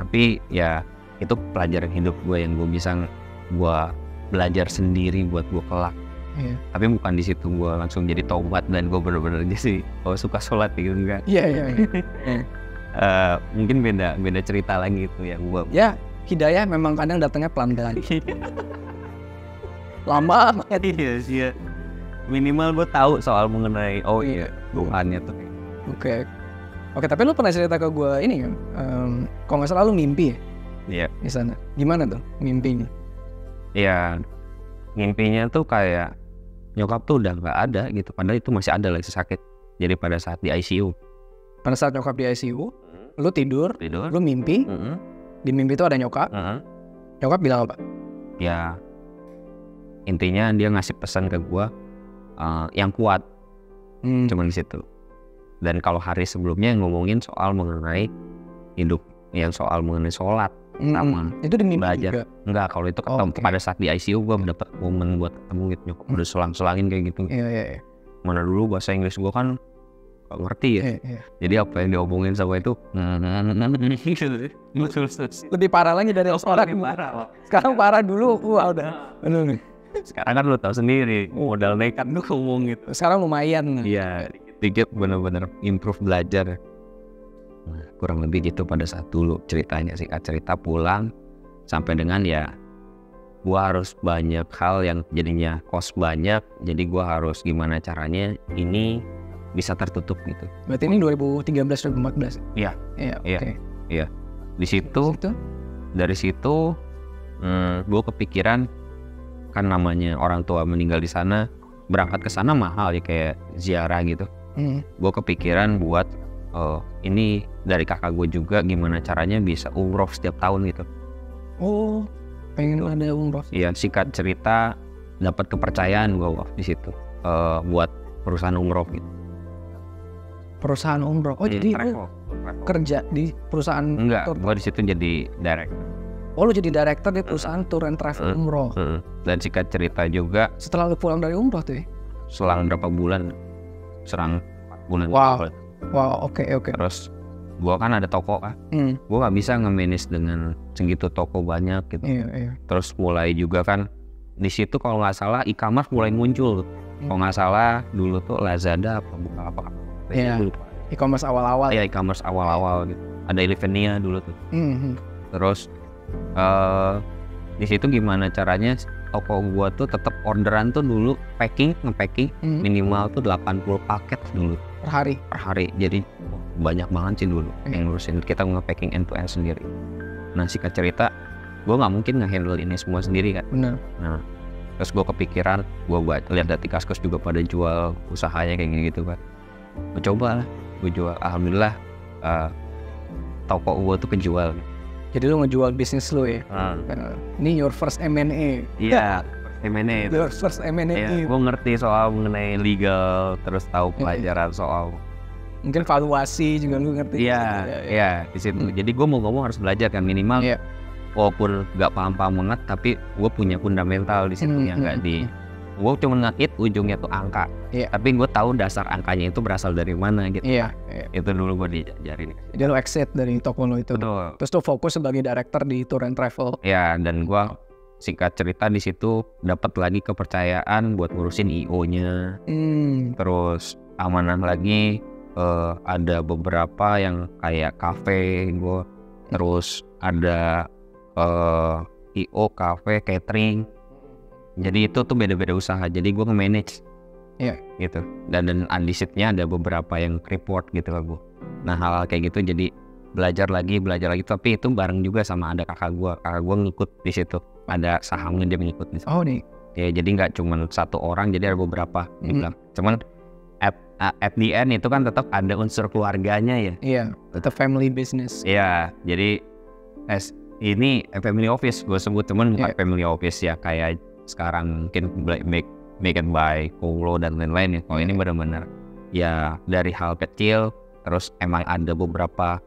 Tapi ya itu pelajaran hidup gue yang gue bisa gue belajar sendiri buat gue kelak. Tapi bukan di situ gue langsung jadi taubat dan gue bener-bener jadi suka sholat gitu enggak. Mungkin beda cerita lagi itu yang gue. Ya hidayah memang kadang datangnya pelan-pelan. Lama banget. Iya. Minimal gue tahu soal mengenai Tuhannya tuh. Oke. Oke, tapi lu pernah cerita ke gue ini kan, kalau nggak salah lu mimpi ya? Iya. Di sana. Gimana tuh mimpinya? Ya, mimpinya tuh kayak nyokap tuh udah nggak ada gitu, padahal itu masih ada lagi sakit. Jadi pada saat di ICU. Pada saat nyokap di ICU, lu tidur, lu mimpi, di mimpi itu ada nyokap. Nyokap bilang apa? Ya, intinya dia ngasih pesan ke gua yang kuat, cuman di situ. Dan kalau hari sebelumnya ngomongin soal mengenai hidup, yang soal mengenai sholat sama itu di mimpi belajar. juga? Enggak, kalau itu ketemu pada saat di ICU gua dapat momen buat ketemu gitu, nyokap udah selang-selangin kayak gitu. Iya. Mana dulu bahasa Inggris gua kan gak ngerti ya. Iya. Jadi apa yang diomongin sama itu lebih parah lagi dari sekarang. Sekarang parah dulu, udah. Bener nih. Sekarang kan lu tahu sendiri, modal nekat lu ngomong gitu. Sekarang lumayan. Iya, dikit bener-bener improve belajar. Nah, kurang lebih gitu pada saat dulu ceritanya, singkat cerita pulang sampai dengan ya gua harus banyak hal yang jadinya cost banyak, jadi gua harus gimana caranya ini bisa tertutup gitu. Berarti ini 2013-2014? Iya. Oke. Iya. Dari situ gua kepikiran, kan namanya orang tua meninggal di sana, berangkat ke sana mahal ya kayak ziarah gitu. Gua kepikiran buat ini dari kakak gue juga gimana caranya bisa umroh setiap tahun gitu. Oh, pengen ada umroh? Iya, singkat cerita dapat kepercayaan gue di situ buat perusahaan umroh gitu. Perusahaan umroh? Oh jadi travel. Kerja di perusahaan? Enggak, gue di situ jadi director. Oh, lu jadi director di perusahaan tour and travel umroh. Dan singkat cerita juga setelah lu pulang dari umroh tuh ya? Selang berapa bulan? Serang 4 bulan. Wow, oke. Terus gua kan ada toko kan, gua nggak bisa nge-manage dengan segitu toko banyak gitu. Iya. Terus mulai juga kan di situ kalau nggak salah e-commerce mulai muncul. Kalau nggak salah dulu tuh Lazada apa. Iya. E-commerce awal-awal. Iya, e-commerce awal-awal gitu. Ada Elevenia dulu tuh. Terus di situ gimana caranya toko gua tuh tetap orderan tuh dulu nge-packing minimal tuh 80 paket dulu per hari. Jadi banyak banget sih dulu yang ngurusin, kita nge-packing end to end sendiri. Nah, singkat cerita gua nggak mungkin nge-handle ini semua sendiri kan. Benar. Nah, terus gua kepikiran, gua buat lihat dari Kaskus juga pada jual usahanya kayak gitu kan. Gua coba lah, gua jual, alhamdulillah toko gua tuh kejual. Jadi lu ngejual bisnis lu ya? Ini your first M&A. Iya, M&A. Your first M&A. Ya, gue ngerti soal mengenai legal, terus tahu pelajaran soal mungkin valuasi juga lu ngerti. Iya, di situ. Jadi gue mau ngomong harus belajar kan minimal. Walaupun nggak paham banget, tapi gue punya fundamental di situ yang nggak di. Gue cuma ngakit ujungnya tuh angka, tapi gue tahu dasar angkanya itu berasal dari mana gitu. Iya. Itu dulu gue diajarin. Jadi lo exit dari toko lo itu. Betul. Terus lo fokus sebagai director di tour and travel. Ya, dan gue singkat cerita di situ dapat lagi kepercayaan buat ngurusin IO-nya. Terus amanah lagi ada beberapa yang kayak cafe gue. Terus ada IO, cafe, catering. Jadi itu tuh beda-beda usaha. Jadi gue nge-manage. Iya. Gitu. Dan undisitnya ada beberapa yang report gitu ke gue. Nah, hal-hal kayak gitu jadi belajar lagi. Tapi itu bareng juga sama ada kakak gue. Kakak gue ngikut di situ. Ada sahamnya dia ngikut di situ. Oh nih. Ya, jadi nggak cuma satu orang, jadi ada beberapa dibilang. Cuman at the end itu kan tetap ada unsur keluarganya ya. Iya. Tetap family business. Iya. Jadi ini family office gue sebut, cuman bukan family office ya kayak sekarang mungkin make it by Kolo dan lain-lain ya. Kalau ini benar-benar ya dari hal kecil, terus emang ada beberapa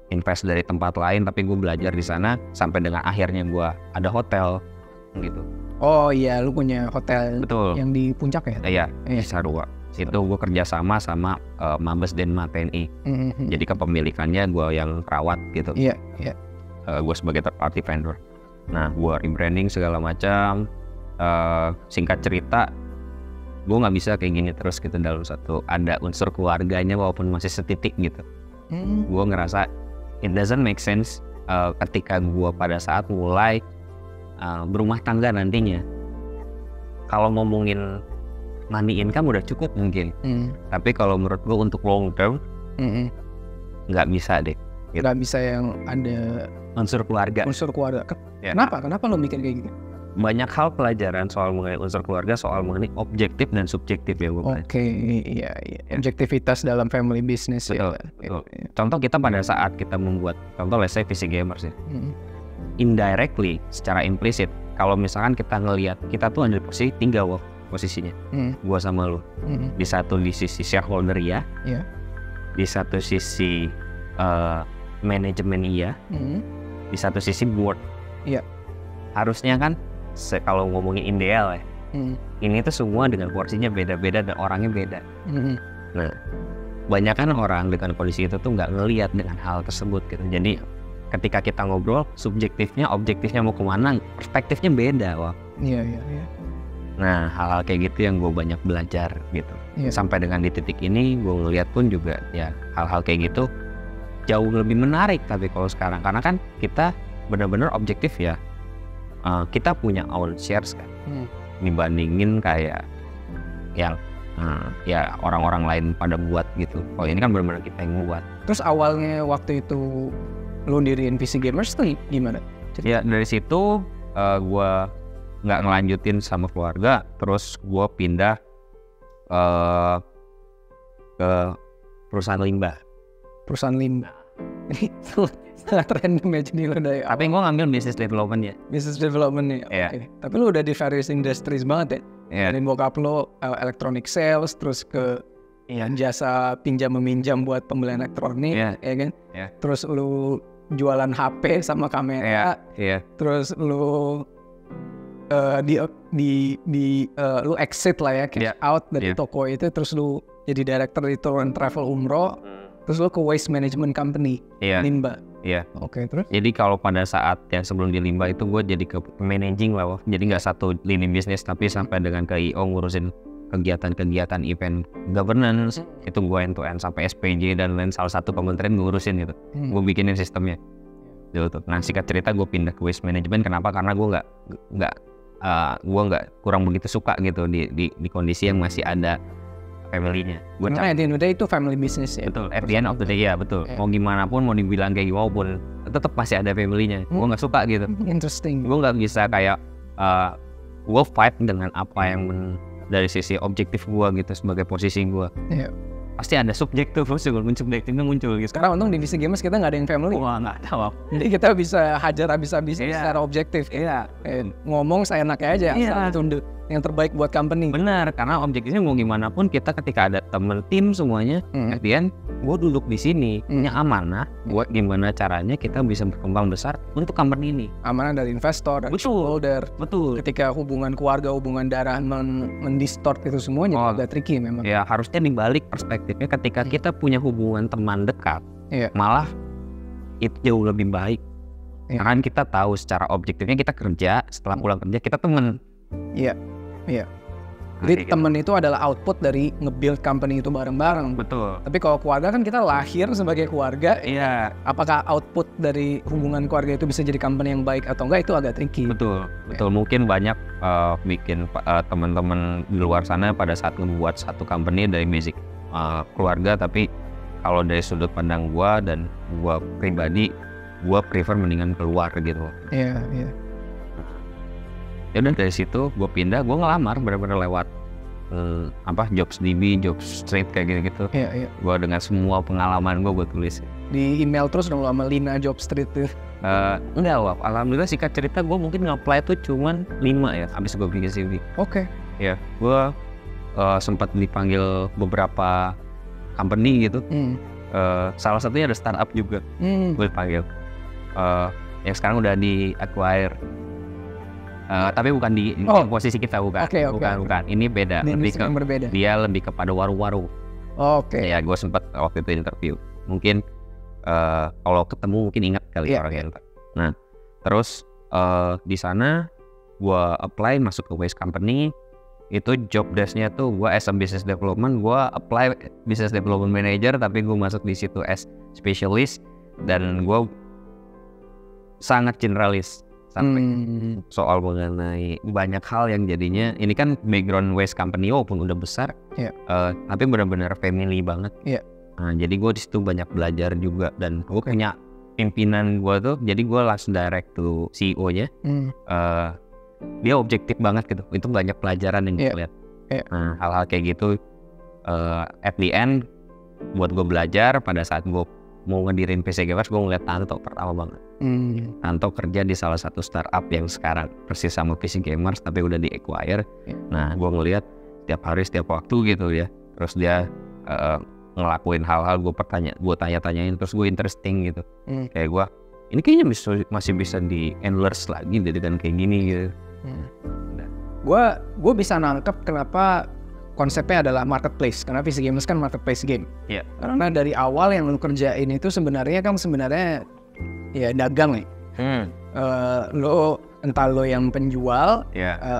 invest dari tempat lain, tapi gue belajar di sana sampai dengan akhirnya gue ada hotel gitu. Oh iya, lu punya hotel. Betul. Yang di puncak ya? Iya, di Sarua. Itu gue kerjasama sama Mabes Denma TNI. Jadi kepemilikannya gue yang rawat gitu. Iya. Gue sebagai third party vendor. Nah, gue rebranding segala macam. Singkat cerita, gue nggak bisa kayak gini terus gitu dalam satu. Ada unsur keluarganya walaupun masih setitik gitu. Gue ngerasa it doesn't make sense ketika gue pada saat mulai berumah tangga nantinya. Kalau ngomongin money income udah cukup mungkin. Tapi kalau menurut gue untuk long term, nggak bisa deh. Gitu. Nggak bisa yang ada unsur keluarga. Ya. Kenapa lo mikir kayak gitu? Banyak hal pelajaran soal mengenai unsur keluarga, soal mengenai objektif dan subjektif ya gue. Oke, iya. Objektivitas dalam family business. Betul. Contoh kita pada saat kita membuat, contoh let's say PC Gamers ya. Indirectly, secara implisit, kalau misalkan kita ngelihat, kita tuh ada di posisi 3 posisinya. Gua sama lu. Di sisi shareholder ya. Di satu sisi manajemen iya. Di satu sisi board. Iya. Harusnya kan kalau ngomongin ideal ya, ini tuh semua dengan porsinya beda-beda dan orangnya beda. Nah, banyak kan orang dengan kondisi itu tuh nggak ngelihat dengan hal tersebut gitu. Jadi ketika kita ngobrol, subjektifnya, objektifnya mau kemana, perspektifnya beda. Iya. Nah, hal-hal kayak gitu yang gue banyak belajar gitu. Sampai dengan di titik ini, gue ngelihat pun juga ya hal-hal kayak gitu jauh lebih menarik. Tapi kalau sekarang, karena kan kita benar-benar objektif ya. Kita punya own shares kan, dibandingin kayak yang ya orang-orang lain pada buat gitu. Kalau ini kan benar-benar kita yang buat. Terus awalnya waktu itu lo diriin PC Gamers tuh gimana? Ya dari situ gue nggak ngelanjutin sama keluarga, terus gue pindah ke perusahaan limbah. Ini sangat random ya jadi lo dari awal. Tapi gue ngambil business development ya. Okay. Tapi lo udah di various industries banget ya. Dan bokap lo electronic sales, terus ke jasa pinjam meminjam buat pembelian elektronik, ya kan? Terus lo jualan HP sama kamera. Terus lo lu exit lah ya, cash out dari toko itu, terus lu jadi director di tour and travel umroh. Terus lo ke waste management company, Limba. Oke, terus? Jadi kalau pada saat yang sebelum di Limba itu gue jadi ke managing lah, jadi nggak satu lini bisnis, tapi sampai dengan ke IO ngurusin kegiatan-kegiatan event governance, itu gue end to end sampai SPJ dan lain, salah satu kementerian ngurusin gitu. Gue bikinin sistemnya. Gitu. Nah, singkat cerita gue pindah ke waste management. Kenapa? Karena gue nggak kurang begitu suka gitu di kondisi yang masih ada family-nya. Karena at the end of the day itu family business ya. Betul, at the end of the day ya betul. Mau gimana pun, mau dibilang kayak gimana pun, tetap masih ada family-nya. Gue nggak suka gitu. Interesting. Gue nggak bisa kayak gue fight dengan apa yang dari sisi objektif gue gitu sebagai posisi gue. Pasti ada subjektif, subjektifnya muncul gitu. Sekarang untung di PC Gamers kita nggak ada yang family. Wah, nggak tahu. Jadi kita bisa hajar habis-habisan secara objektif. Ngomong seenaknya aja. Itu yang terbaik buat company. Benar, karena objektifnya mau gimana pun, kita ketika ada temen tim semuanya, kemudian gue duduk di sini, punya amanah buat gimana caranya kita bisa berkembang besar untuk company ini. Amanah dari investor, dari shareholder. Betul. Ketika hubungan keluarga, hubungan darah mendistort itu semuanya agak tricky memang. Ya harusnya dibalik perspektifnya, ketika kita punya hubungan teman dekat, malah itu jauh lebih baik. Karena kita tahu secara objektifnya kita kerja, setelah pulang kerja kita temen. Iya. Jadi temen itu adalah output dari nge-build company itu bareng-bareng. Betul. Tapi kalau keluarga kan kita lahir sebagai keluarga. Apakah output dari hubungan keluarga itu bisa jadi company yang baik atau enggak, itu agak tricky. Betul. Mungkin banyak bikin teman-teman di luar sana pada saat membuat satu company dari basic keluarga, tapi kalau dari sudut pandang gua dan gua pribadi, gua prefer mendingan keluar gitu. Iya. Ya udah dari situ gue pindah, gue ngelamar benar-benar lewat Jobsdb, Jobstreet kayak gitu-gitu. Gue dengan semua pengalaman gue tulis. Di email terus dong sama Lina Jobstreet tuh? Enggak, alhamdulillah singkat cerita gue mungkin nge-apply tuh cuman 5 ya, abis gue bikin CV. Oke. Ya, gue sempat dipanggil beberapa company gitu. Salah satunya ada startup juga, gue dipanggil. Yang sekarang udah di acquire. Tapi bukan di posisi kita, bukan. Bukan. Ini beda. Berbeda. Dia lebih kepada waru-waru. Ya, gue sempat waktu itu interview. Mungkin kalau ketemu mungkin ingat kali orangnya. Nah, terus di sana gue apply masuk ke waste company. Itu job desk-nya tuh gue as a business development, gue apply business development manager, tapi gue masuk di situ as specialist, dan gue sangat generalis. Sampai soal mengenai banyak hal yang jadinya ini kan background waste company walaupun udah besar, tapi benar-benar family banget. Nah, jadi gue di situ banyak belajar juga dan gue punya pimpinan gue tuh, jadi gue langsung direct to CEO-nya. Dia objektif banget gitu, itu banyak pelajaran yang gue lihat. Nah, hal-hal kayak gitu at the end buat gue belajar. Pada saat gue mau ngedirin PC Gamers, gue ngeliat Tanto pertama banget. Tanto kerja di salah satu startup yang sekarang persis sama PC Gamers tapi udah di acquire. Nah, gue ngeliat setiap hari setiap waktu gitu ya, terus dia ngelakuin hal-hal, gue tanya-tanyain, terus gue interesting gitu. Kayak gue ini kayaknya masih bisa di endless lagi dan kayak gini gitu. Gue bisa nangkep kenapa konsepnya adalah marketplace, karena PC Gamers kan marketplace game. Karena dari awal yang lu kerjain itu sebenarnya ya dagang nih. Lo entah lo yang penjual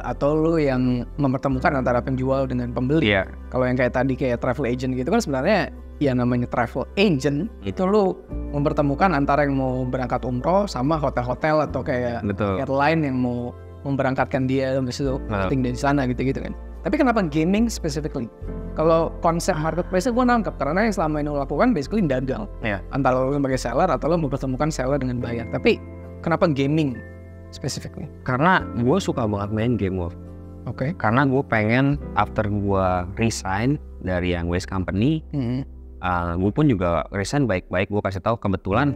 atau lo yang mempertemukan antara penjual dengan pembeli. Kalau yang kayak tadi kayak travel agent gitu kan sebenarnya ya namanya travel agent itu lo mempertemukan antara yang mau berangkat umroh sama hotel-hotel atau kayak airline yang mau memberangkatkan dia habis itu posting dari sana gitu-gitu kan. Tapi kenapa gaming specifically? Kalau konsep marketplace-nya gue nangkep karena yang selama ini lo lakukan basically dagang. Antara lo sebagai seller atau lo mempertemukan seller dengan buyer. Tapi kenapa gaming specifically? Karena gue suka banget main game, Wolf. Karena gue pengen after gue resign dari yang Waste Company, gue pun juga resign baik-baik. Gue kasih tahu kebetulan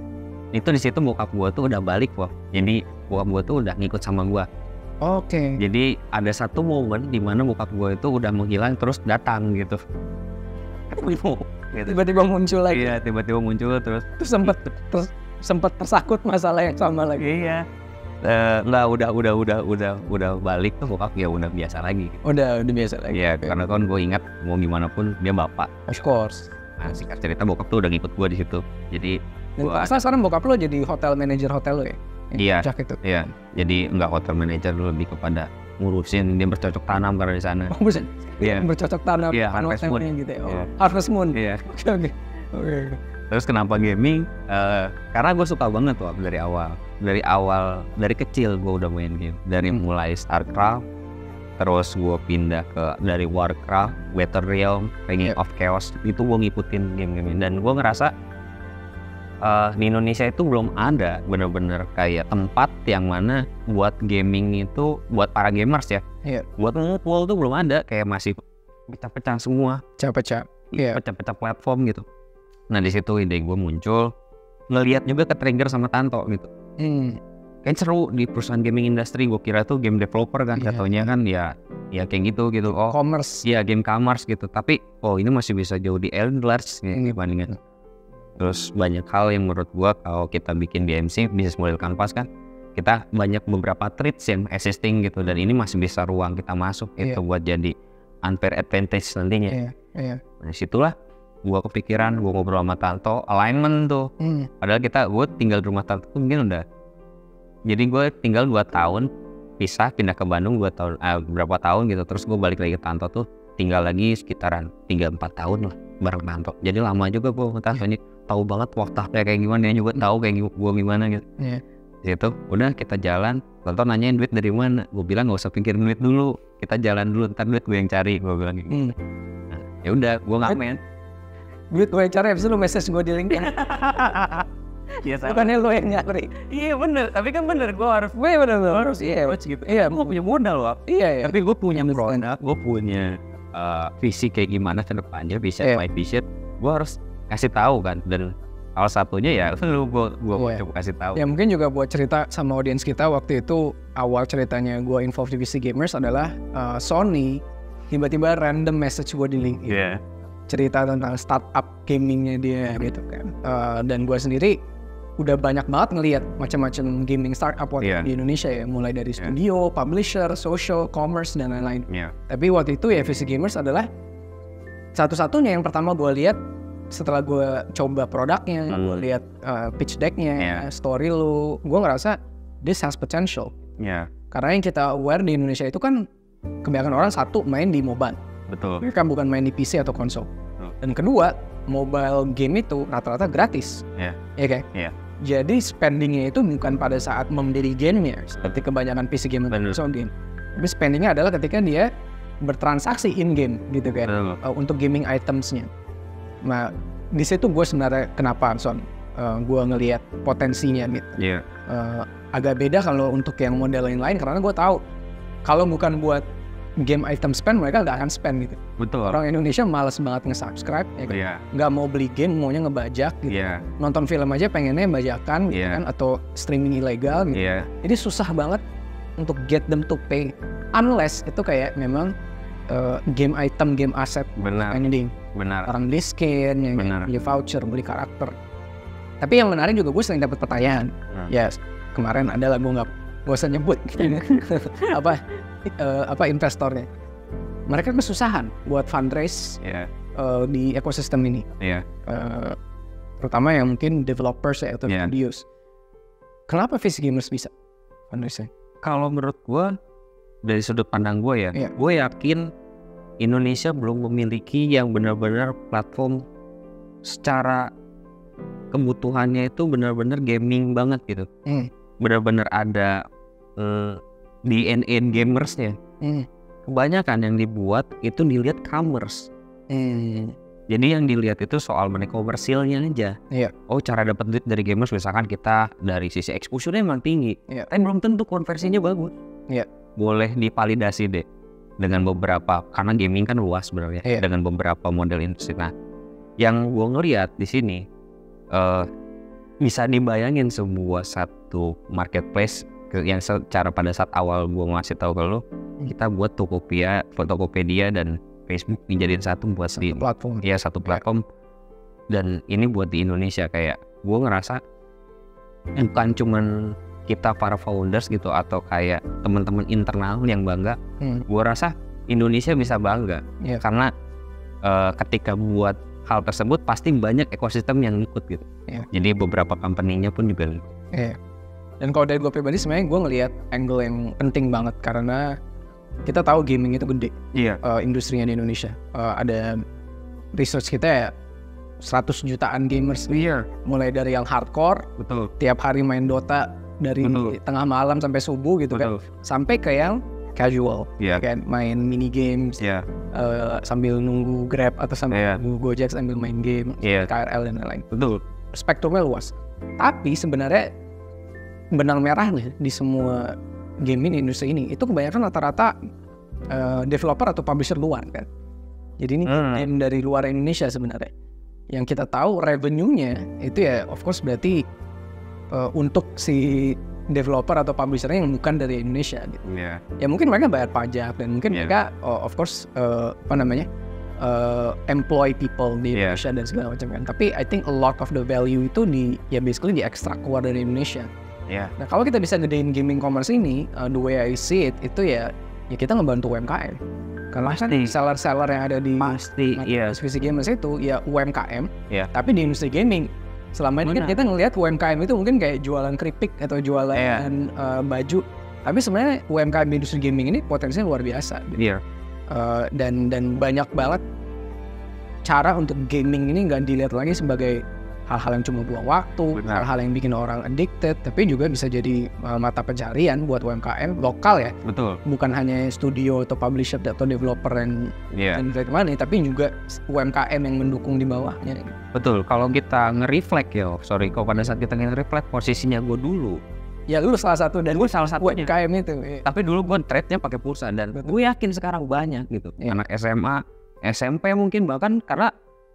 itu di situ bokap gue tuh udah balik, Wolf. Jadi bokap gue tuh udah ngikut sama gue. Jadi ada satu momen di mana bokap gue itu udah menghilang terus datang gitu. Tiba-tiba muncul lagi. Iya, tiba-tiba muncul terus sempat tersangkut masalah yang sama lagi. Enggak, udah balik tuh bokap ya udah biasa lagi. Udah biasa lagi. Iya, karena kan gue ingat mau gimana pun dia bapak. Of course. Nah, singkat cerita bokap tuh udah ngikut gue di situ. Jadi sekarang bokap lo jadi hotel manager hotel lo ya? Iya. Jadi enggak hotel manager, lebih kepada ngurusin dia bercocok tanam karena di sana. Bercocok tanam. Harvest Moon gitu ya. Harvest Moon. Oke. Terus kenapa gaming? Karena gue suka banget tuh dari awal. Dari kecil gue udah main game. Dari mulai StarCraft, terus gue pindah dari Warcraft, Battle Realm, Reign of Chaos. Itu gue ngikutin game-game dan gue ngerasa di Indonesia itu belum ada bener-bener kayak tempat yang mana buat gaming itu buat para gamers ya. Buat ngumpul tuh belum ada, kayak masih pecah-pecah semua. Pecah-pecah platform gitu. Nah di situ ide gue muncul, ngelihat juga ke trigger sama Tanto gitu. Kayak seru di perusahaan gaming industry. Gue kira tuh game developer kan, katanya kan ya kayak gitu. Commerce. Iya, game commerce gitu. Tapi ini masih bisa jauh di endless dibandingin. Terus banyak hal yang menurut gua kalau kita bikin BMC, Business Model Canvas kan, kita banyak beberapa traits yang existing gitu, dan ini masih bisa ruang kita masuk itu buat jadi unfair advantage nantinya. Nah situlah gua kepikiran, gua ngobrol sama Tanto, alignment tuh. Padahal gua tinggal di rumah Tanto tuh mungkin udah, jadi gua tinggal 2 tahun pindah ke Bandung 2 tahun, berapa tahun gitu, terus gua balik lagi ke Tanto tuh tinggal lagi sekitaran 3-4 tahun lah bareng Tanto. Jadi lama juga gua sama Tanto ini, tahu banget waktunya kayak gimana, dia juga tahu kayak gua gimana gitu. Situ udah kita jalan, Tanto nanyain duit dari mana, gue bilang nggak usah pikirin duit dulu, kita jalan dulu, ntar duit gue yang cari, gue bilang gitu. Nah, ya udah, gue ngamen. Duit gue yang cari, abis itu lu message gue di LinkedIn. Bukannya lo yang nyari. Iya bener, tapi kan bener gue harus gitu. Iya, gue punya modal loh. Iya. Tapi gue punya produk, gue punya visi kayak gimana ke depannya, vision, my vision, gue harus kasih tahu kan. Dan salah satunya ya lu gue coba kasih tahu. Ya mungkin juga buat cerita sama audiens kita, waktu itu awal ceritanya gue involved di PC Gamers adalah Sony tiba-tiba random message gue di LinkedIn. Cerita tentang startup gamingnya dia gitu kan. Dan gue sendiri udah banyak banget ngelihat macam-macam gaming startup waktu di Indonesia ya, mulai dari studio, publisher, social, commerce dan lain-lain. Tapi waktu itu ya PC Gamers adalah satu-satunya yang pertama gue lihat setelah gue coba produknya, gue lihat pitch decknya, story lu, gue ngerasa this has potential. Karena yang kita aware di Indonesia itu kan kebanyakan orang satu main di mobile. Betul. Mereka bukan main di PC atau konsol. Dan kedua, mobile game itu rata-rata gratis. Kan? Jadi spendingnya itu bukan pada saat membeli gamenya, seperti kebanyakan PC game atau console game. Tapi spendingnya adalah ketika dia bertransaksi in game gitu kan, untuk gaming itemsnya. Nah, di situ gue sebenarnya kenapa gue ngelihat potensinya gitu. Iya. Agak beda kalau untuk yang model lain karena gue tahu kalau bukan buat game item spend mereka nggak akan spend gitu. Betul. Orang Indonesia malas banget nge-subscribe, ya kan? Nggak mau beli game, maunya ngebajak gitu. Nonton film aja pengennya bajakan gitu kan, atau streaming ilegal gitu. Jadi susah banget untuk get them to pay, unless itu kayak memang game item, game asset spending. Benar. Orang beli skin, beli voucher, beli karakter. Tapi yang menarik juga gue sering dapat pertanyaan. Ya kemarin ada lah, gue nggak usah nyebut apa investornya. Mereka kesusahan buat fundraise di ekosistem ini. Terutama yang mungkin developers atau studios. Kenapa VC gamers bisa fundraising? Kalau menurut gue, dari sudut pandang gue ya, gue yakin Indonesia belum memiliki yang benar-benar platform secara kebutuhannya itu benar-benar gaming banget gitu. Benar-benar ada DNA gamersnya. Kebanyakan yang dibuat itu dilihat commerce. Jadi yang dilihat itu soal money komersilnya aja. Oh, cara dapat duit dari gamers misalkan kita dari sisi exposure-nya emang tinggi, tapi belum tentu konversinya bagus. Boleh divalidasi deh dengan beberapa, karena gaming kan luas sebenarnya, dengan beberapa model industri. Nah, yang gue ngeliat di sini bisa dibayangin sebuah satu marketplace yang secara pada saat awal gue ngasih tahu ke lo, kita buat Tokopedia dan Facebook dijadiin satu buat di platform. Satu platform. Dan ini buat di Indonesia, kayak gue ngerasa bukan cuman kita para founders gitu atau kayak teman-teman internal yang bangga. Gue rasa Indonesia bisa bangga karena ketika buat hal tersebut pasti banyak ekosistem yang ikut gitu. Jadi beberapa company-nya pun juga ikut. Dan kalau dari gue pribadi sebenarnya gue ngelihat angle yang penting banget karena kita tahu gaming itu gede. Industrinya di Indonesia. Ada research kita ya 100 jutaan gamers. Mulai dari yang hardcore, tiap hari main Dota dari tengah malam sampai subuh gitu kan, sampai ke yang casual, kan main mini games, sambil nunggu Grab atau sambil nunggu Gojek sambil main game, KRL dan lain-lain. Spektrumnya luas. Tapi sebenarnya benang merahnya di semua gaming industri ini itu kebanyakan rata-rata developer atau publisher luar kan. Jadi ini game dari luar Indonesia sebenarnya. Yang kita tahu revenue-nya itu ya of course berarti untuk si developer atau publisher yang bukan dari Indonesia gitu. Ya mungkin mereka bayar pajak dan mungkin mereka of course employ people di Indonesia dan segala macam kan. Tapi I think a lot of the value itu basically diekstrak keluar dari Indonesia. Nah kalau kita bisa gedein gaming commerce ini, the way I see it itu ya kita ngebantu UMKM. Karena kan seller-seller yang ada di VC gamers itu ya UMKM, tapi di industri gaming. Selama ini kan kita ngelihat UMKM itu mungkin kayak jualan keripik atau jualan baju. Tapi sebenarnya UMKM di industri gaming ini potensinya luar biasa. Dan banyak banget cara untuk gaming ini nggak dilihat lagi sebagai hal-hal yang cuma buang waktu, hal-hal yang bikin orang addicted, tapi juga bisa jadi mata pencarian buat UMKM lokal ya. Bukan hanya studio atau publisher atau developer yang generate money, tapi juga UMKM yang mendukung di bawahnya. Kalau kita nge-reflect kalau pada saat kita nge-reflect posisinya gue dulu. Ya lu salah satu dan gue salah satunya UMKM itu. Tapi dulu gue trade-nya pakai pulsa dan gue yakin sekarang banyak gitu. Anak SMA, SMP mungkin bahkan karena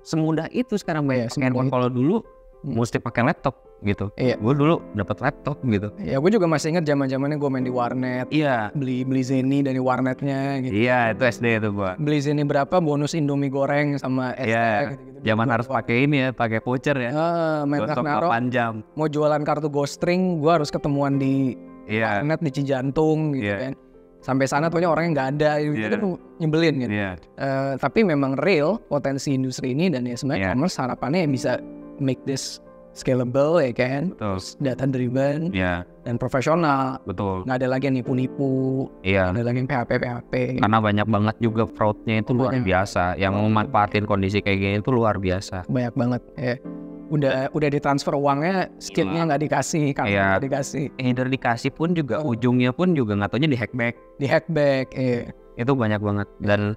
semudah itu sekarang banyak handphone. Kalau dulu mesti pakai laptop gitu. Gue dulu dapat laptop gitu. Gue juga masih ingat zaman-zamannya gue main di warnet. Beli Zenny dari warnetnya gitu. Itu SD itu gue. Beli Zenny berapa bonus Indomie goreng sama es gitu. Zaman harus pakai ini pakai voucher ya. Main naro. Jam. Mau jualan kartu Gostring, gue harus ketemuan di warnet di Cijantung gitu kan. Sampai sana tuhnya orangnya nggak ada, itu kan nyebelin gitu. Tapi memang real potensi industri ini dan ya sebenarnya commerce harapannya bisa make this scalable ya kan, data driven dan profesional. Nggak ada lagi yang nipu-nipu, nggak ada lagi yang PHP. Karena banyak banget juga fraudnya itu luar biasa. Yang memanfaatin kondisi kayak gini itu luar biasa. Banyak banget ya. Udah ditransfer uangnya, skillnya nggak dikasih, kartunya nggak dikasih. Either dikasih pun juga ujungnya pun juga nggak taunya di hackback. Itu banyak banget. Dan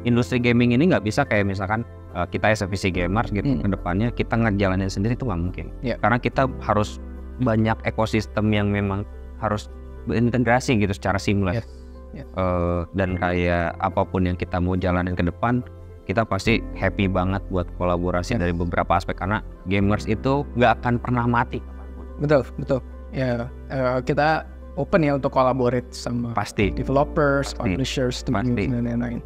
industri gaming ini nggak bisa kayak misalkan kita as a PC gamers gitu kedepannya kita ngejalanin sendiri itu nggak mungkin. Karena kita harus banyak ekosistem yang memang harus berintegrasi gitu secara seamless. Dan kayak apapun yang kita mau jalanin ke depan, kita pasti happy banget buat kolaborasi dari beberapa aspek karena gamers itu nggak akan pernah mati. Betul. Ya, kita open ya untuk collaborate sama developers, publishers, dan lain-lain.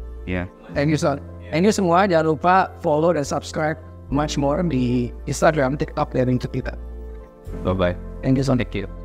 Thank you Son. Thank you semua. Jangan lupa follow dan subscribe much more di Instagram, TikTok, dan YouTube kita. Bye bye. Thank you Son. Thank you.